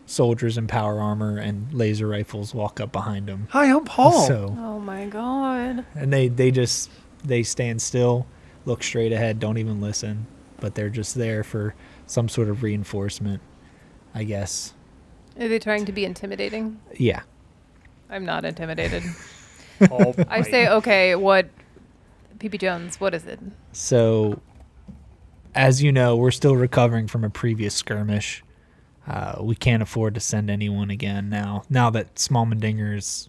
soldiers in power armor and laser rifles walk up behind him. Hi, I'm Paul. So, Oh my god. and they stand still, look straight ahead, don't even listen, but they're just there for some sort of reinforcement, I guess. Are they trying to be intimidating? Yeah. I'm not intimidated. Paul I say, okay, what, PP Jones, what is it? So, as you know, we're still recovering from a previous skirmish. We can't afford to send anyone again now. Now that Smallmandinger's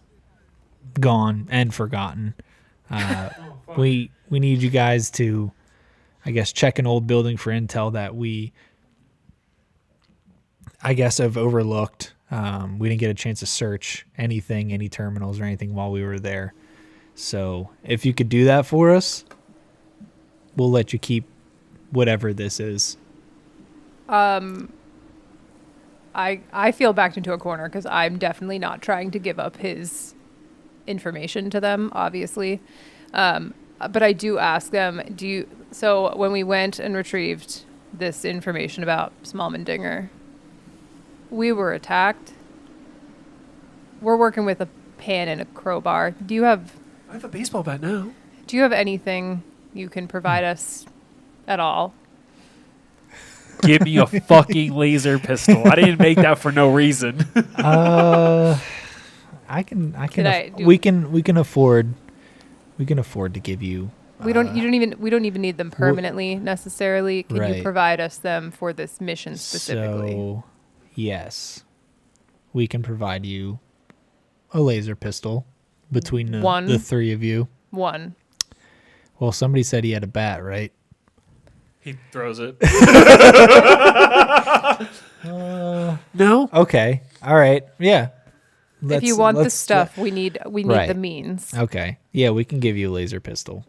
gone and forgotten, we need you guys to, I guess, check an old building for intel that we, I guess, have overlooked. We didn't get a chance to search anything, any terminals or anything while we were there. So if you could do that for us, we'll let you keep whatever this is. I feel backed into a corner because I'm definitely not trying to give up his information to them, obviously. But I do ask them, so when we went and retrieved this information about Smallmandinger, we were attacked. We're working with a pan and a crowbar. I have a baseball bat now. Do you have anything you can provide us at all? Give me a fucking laser pistol. I didn't make that for no reason. I can. We can afford to give you. We don't even need them permanently necessarily. Can Right. you provide us them for this mission specifically? So, yes, we can provide you a laser pistol between the 3 of you. One. Well, somebody said he had a bat, right? He throws it. No? Okay. All right. Yeah. If you want the let's- stuff, we need Right. the means. Okay. Yeah, we can give you a laser pistol.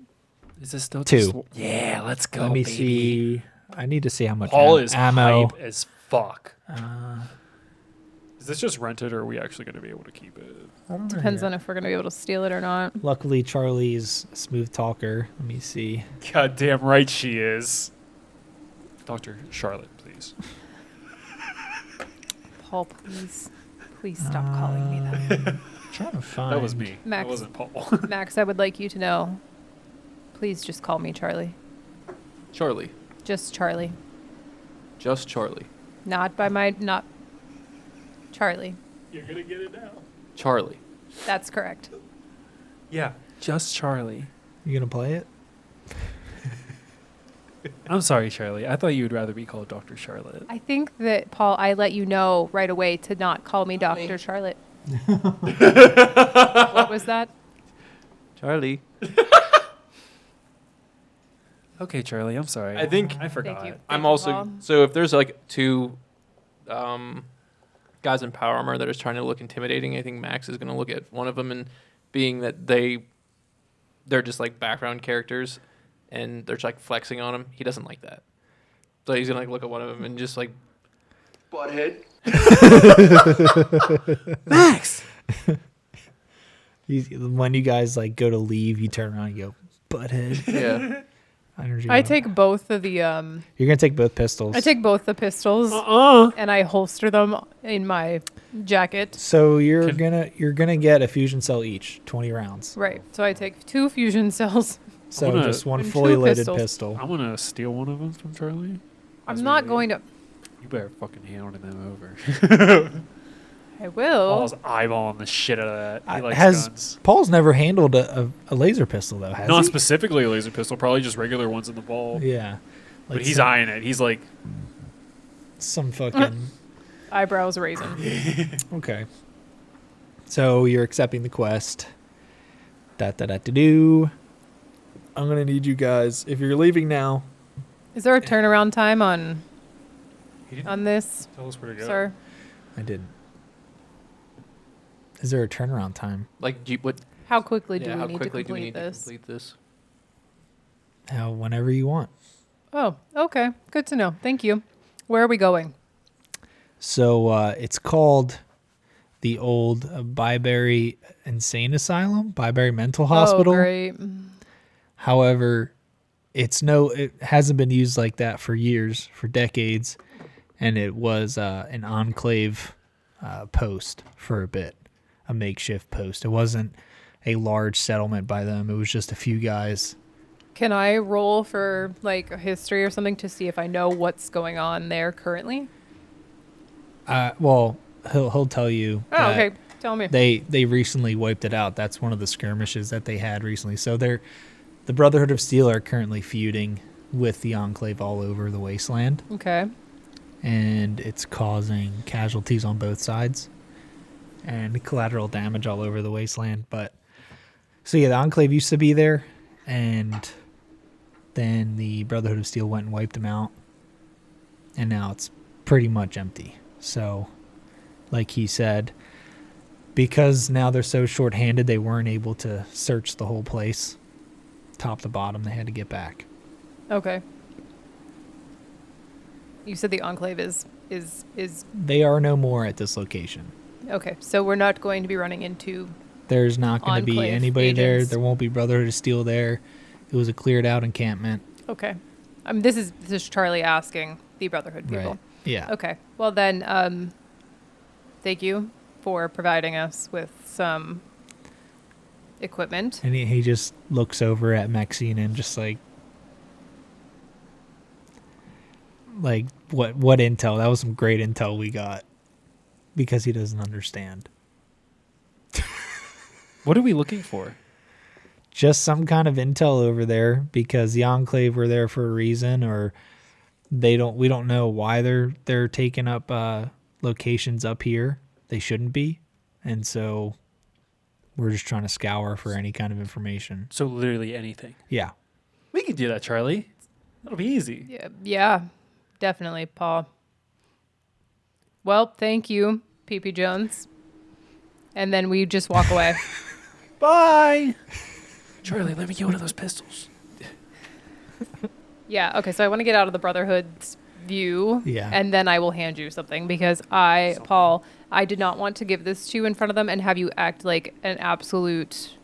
Is this still 2. just... Yeah, let's go, Let me baby. see. I need to see how much Paul is ammo. hype as fuck. Is this just rented, or are we actually going to be able to keep it? Depends on if we're gonna be able to steal it or not. Luckily, Charlie's a smooth talker. Let me see. God damn right she is. Dr. Charlotte, please. Paul, please stop calling me that. Trying to find. That was me. Max. That wasn't Paul. Max, I would like you to know. Please just call me Charlie. Charlie. Just Charlie. Just Charlie. Not Charlie. You're going to get it now. Charlie. That's correct. Yeah, just Charlie. You gonna play it? I'm sorry, Charlie. I thought you would rather be called Dr. Charlotte. I think that, Paul, I let you know right away to not call me Dr. Charlotte. What was that? Charlie. Okay, Charlie, I'm sorry. I think- I forgot. you. I'm you, also Paul. so if there's like 2 guys in power armor that is trying to look intimidating, I think Max is going to look at one of them, and being that they're just like background characters and they're just like flexing on him, he doesn't like that. So he's gonna like look at one of them and just like Butthead. Max! When you guys like go to leave, you turn around and go, butthead. yeah. energy. I weapon. take both of the You're gonna take both pistols. I take both the pistols and I holster them in my jacket. So you're gonna get a fusion cell each, 20 rounds. Right. So I take 2 fusion cells. So gonna- just one And fully 2 loaded pistols. pistol. I'm gonna steal one of them from Charlie. I'm not going to. You better fucking hand them over. I will. Paul's eyeballing the shit out of that. He likes has guns. Paul's never handled a laser pistol though, has Not he? specifically a laser pistol, probably just regular ones in the ball. Yeah. But he's some, eyeing it. He's like, some fucking Eyebrows raising. okay. So you're accepting the quest. Do. I'm gonna need you guys. If you're leaving now, Is there a turnaround time on he didn't this, tell us where to go. sir? I didn't. Is there a turnaround time? Like, what? How quickly do Yeah, we how need to quickly do we complete need to this? complete this? Whenever you want. Oh, okay. Good to know. Thank you. Where are we going? So it's called the old Byberry Insane Asylum, Byberry Mental Hospital. Oh, great. However, it hasn't been used like that for years, for decades, and it was an enclave post for a bit, a makeshift post. It wasn't a large settlement by them. It was just a few guys. Can I roll for like a history or something to see if I know what's going on there currently? Well, he'll tell you. Oh, that okay. Tell me. They recently wiped it out. That's one of the skirmishes that they had recently. So the Brotherhood of Steel are currently feuding with the Enclave all over the wasteland, Okay. and it's causing casualties on both sides and collateral damage all over the wasteland. But so yeah, the Enclave used to be there, and then the Brotherhood of Steel went and wiped them out, and now it's pretty much empty. So, like he said, because now they're so short-handed, they weren't able to search the whole place, top to bottom. They had to get back. Okay. You said the Enclave is They are no more at this location. okay. So we're not going to be running into. There's not going to be Enclave anybody there. agents. There won't be Brotherhood of Steel there. It was a cleared out encampment. Okay. This is Charlie asking the Brotherhood people. Right. Yeah. Okay. Well then, thank you for providing us with some equipment. And he just looks over at Maxine and just like what intel? That was some great intel we got, because he doesn't understand. What are we looking for? Just some kind of intel over there, because the Enclave were there for a reason, or we don't know why they're taking up locations up here they shouldn't be, and so we're just trying to scour for any kind of information. So literally anything. Yeah. We can do that, Charlie. That'll be easy. Yeah, definitely, Paul. Well, thank you, PP Jones. And then we just walk away. Bye. Charlie, let me get one of those pistols. Yeah, okay, so I want to get out of the Brotherhood's view. Yeah. And then I will hand you something, because Paul, I did not want to give this to you in front of them and have you act like an absolute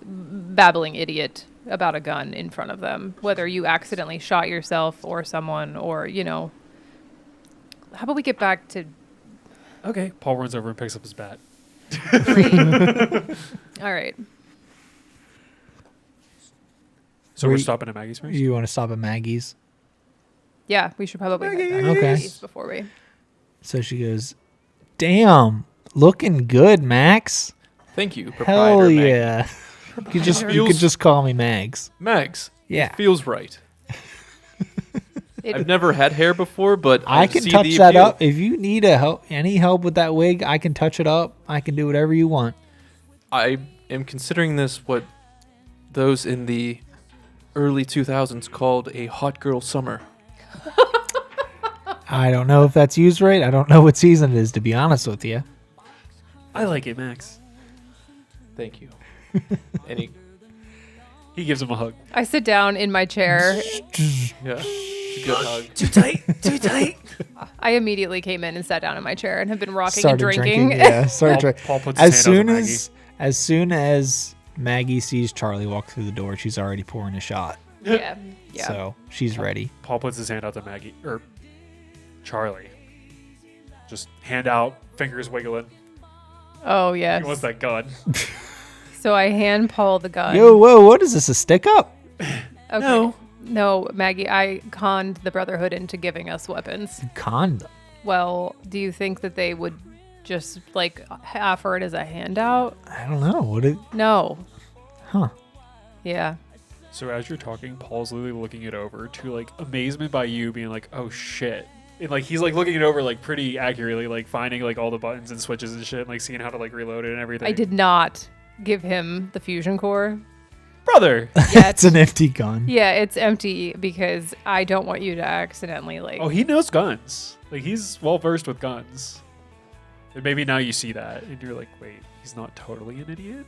babbling idiot about a gun in front of them. Whether you accidentally shot yourself or someone, or, how about we get back to Okay. Paul runs over and picks up his bat. great. All right. So we're stopping at Maggie's first? You want to stop at Maggie's? Yeah, we should probably head back to Okay. Maggie's before we. So she goes, "Damn, looking good, Max. Thank you, Hell proprietor Mag. yeah." You could just call me Mags. Mags. Yeah. It feels right. I've never had hair before, but I can see touch the that appeal. up. If you need any help with that wig, I can touch it up. I can do whatever you want. I am considering this what those in the early 2000s called a hot girl summer. I don't know if that's used right. I don't know what season it is, to be honest with you. I like it, Max. Thank you. Any? He gives him a hug. I sit down in my chair. Yeah. It's a good hug. Too tight. Too tight. I immediately came in and sat down in my chair and have been rocking Started and drinking. Yeah, started drinking. Paul puts his hand out to As soon as Maggie sees Charlie walk through the door, she's already pouring a shot. Yeah. Yeah. So she's ready. Paul puts his hand out to Maggie or Charlie. Just hand out, fingers wiggling. Oh He yes. wants that gun. So I hand Paul the gun. Yo, whoa, what is this? A stick up? Okay. No, Maggie, I conned the Brotherhood into giving us weapons. Condom. Well, do you think that they would just like offer it as a handout? I don't know. What it? No. Huh? Yeah. So as you're talking, Paul's literally looking it over to like amazement by you being like, oh shit. And like he's like looking it over like pretty accurately, like finding like all the buttons and switches and shit, and like seeing how to like reload it and everything. I did not give him the fusion core. Brother. Yet. It's an empty gun. Yeah, it's empty because I don't want you to accidentally like. Oh, he knows guns. Like he's well versed with guns. And maybe now you see that and you're like, wait, he's not totally an idiot.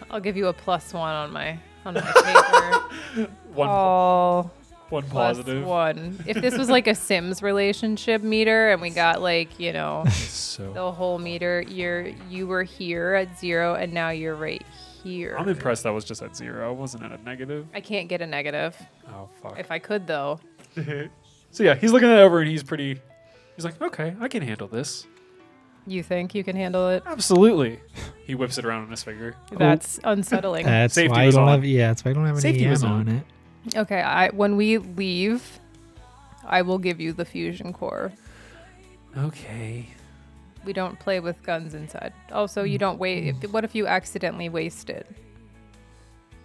I'll give you a +1 on my paper. One Plus positive. 1. If this was like a Sims relationship meter and we got like, you know, So the whole meter, you were here at 0 and now you're right here. I'm impressed that was just at 0. Wasn't at a negative. I can't get a negative. Oh fuck. If I could though. So yeah, he's looking it over and he's like, okay, I can handle this. You think you can handle it? Absolutely. He whips it around on his finger. That's unsettling. That's Safety why you was don't on. have. Yeah, that's why you don't have any Safety was ammo on. in it. Okay, when we leave, I will give you the fusion core. Okay. We don't play with guns inside. Also, you don't wait. What if you accidentally waste it?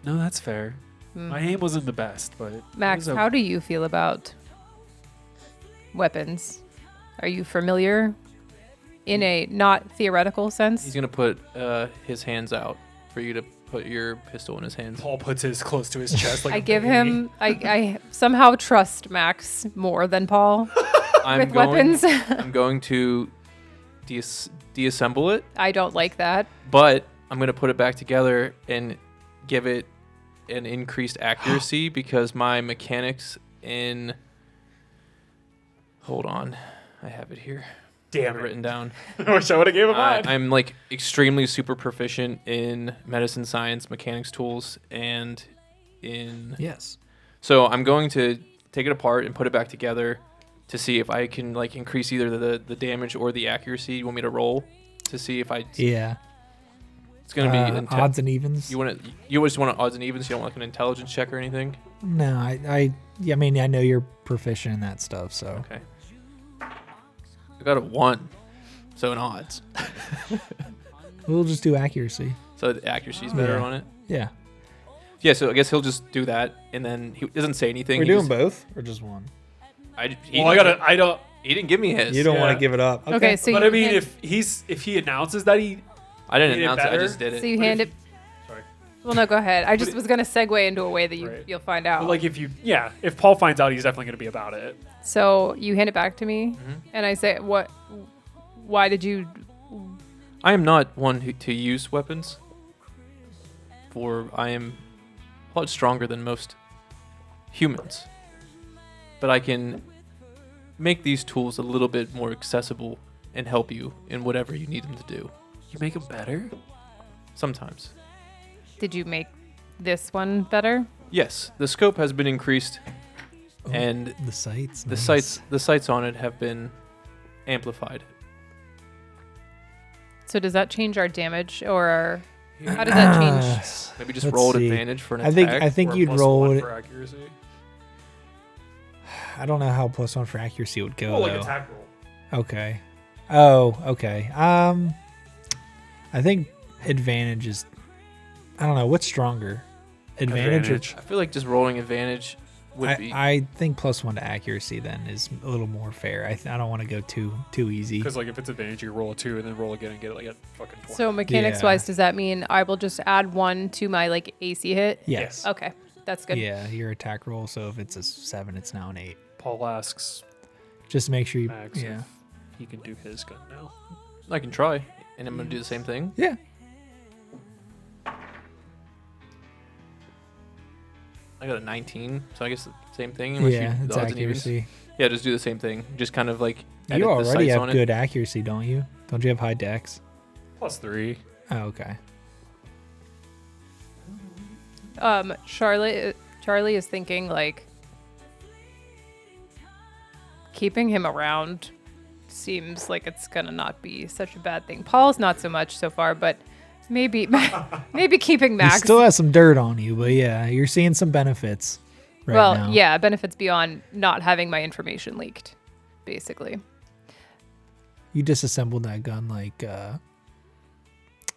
No, that's fair. My aim wasn't the best, but it Max, was how do you feel about weapons? Are you familiar in a not theoretical sense? He's gonna put his hands out for you to put your pistol in his hands. Paul puts his close to his chest like I a give baby. him. I somehow trust Max more than Paul with weapons. I'm going to deassemble it, I don't like that. but I'm gonna put it back together and give it an increased accuracy because my mechanics in. Hold on, I have it here. Damn it. Written down. I wish I would have gave him mine. I'm like extremely super proficient in medicine, science, mechanics tools, and in. Yes. So I'm going to take it apart and put it back together to see if I can like increase either the damage or the accuracy. You want me to roll to see if I? Yeah. It's gonna be odds and evens. You just want odds and evens. You don't want like an intelligence check or anything. No, I mean, I know you're proficient in that stuff, so. Okay. I got a 1, so in odds. We'll just do accuracy. So the accuracy's better Yeah. on it. Yeah. Yeah, so I guess he'll just do that, and then he doesn't say anything. We're He doing just- both or just one? I don't. He didn't give me his. You don't want Yeah. to give it up. Okay, so But you I mean, hand, if he announces that he I didn't Made it announce it. I better? just did it. so you hand it. sorry, Well, no, go ahead. I just was gonna segue into a way that Right. you'll find out. but like if Paul finds out, he's definitely gonna be about it. So you hand it back to me, Mm-hmm. and I say, "What? Why did you?" I am not one to use weapons, for I am a lot stronger than most humans. But I can make these tools a little bit more accessible and help you in whatever you need them to do. You make him better. Sometimes. Did you make this one better? Yes, the scope has been increased, and The sights. the sights on it have been amplified. So does that change our damage, or how does that change? Maybe just Let's roll see. advantage for an I think attack. I think Or you'd +1 roll it. for accuracy. I don't know how +1 for accuracy would go Oh, like though. attack roll. Okay. Oh, okay. I think advantage is. I don't know what's stronger, advantage. Advantage. I feel like just rolling advantage would be. I think +1 to accuracy then is a little more fair. I don't want to go too easy. Because like if it's advantage, you roll a 2 and then roll again and get like a fucking 20. So mechanics wise, does that mean I will just add 1 to my like AC hit? Yes. Okay, that's good. Yeah, your attack roll. So if it's a 7, it's now an 8. Paul asks Just make sure you. Max Yeah. if he can do his gun now. I can try, and I'm gonna do the same thing. Yeah. I got a 19, so I guess the same thing. unless Yeah, you, it's the odds and evens. accuracy. Yeah, just do the same thing. Just kind of like edit You the already sights have on good accuracy, don't you? Don't you have high dex? +3. Oh, okay. Charlie is thinking like keeping him around seems like it's gonna not be such a bad thing. Paul's not so much so far, but maybe keeping He Max. still has some dirt on you, but yeah, you're seeing some benefits right well, now. yeah, benefits beyond not having my information leaked, basically. You disassembled that gun like,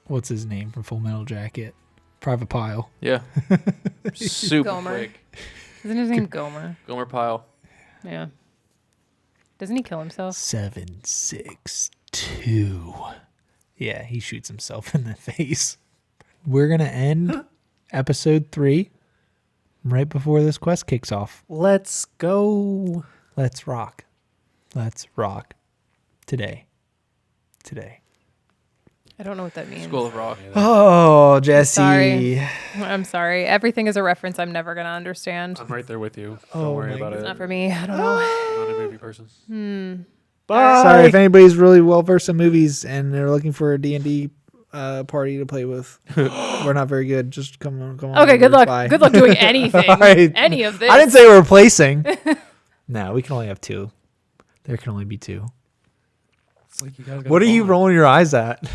what's his name from Full Metal Jacket? Private Pile. Yeah. Super Gomer. quick. Isn't his name Gomer? Gomer Pyle. Yeah. Doesn't he kill himself? 762. Yeah, he shoots himself in the face. We're going to end episode 3 right before this quest kicks off. Let's go. Let's rock. Let's rock. Today. I don't know what that means. School of Rock. Oh, Jesse. I'm sorry. Everything is a reference I'm never going to understand. I'm right there with you. Oh Don't worry my about It's it. not for me. I don't know. I'm not a movie person. Sorry if anybody's really well versed in movies and they're looking for a D&D party to play with. We're not very good. Just come on. Okay, good luck. Bye. Good luck doing anything. All right. Any of this. I didn't say we're replacing. No, we can only have 2. There can only be 2. It's like you guys got What are you fun. rolling your eyes at?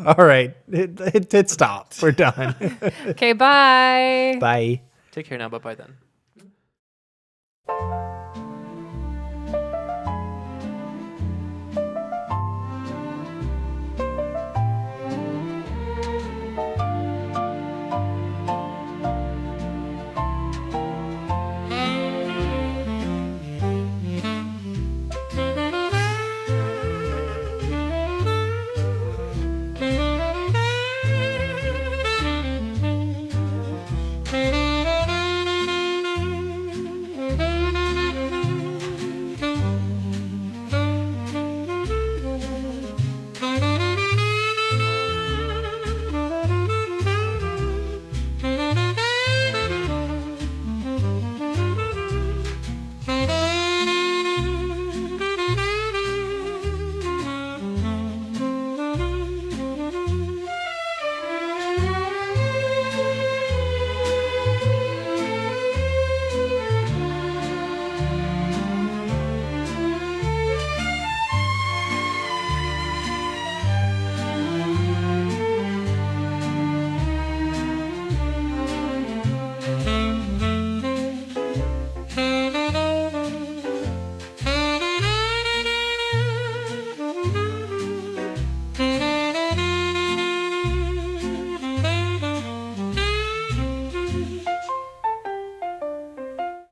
All right. Hit stop. We're done. Okay, bye. Bye. Take care now. Bye bye then.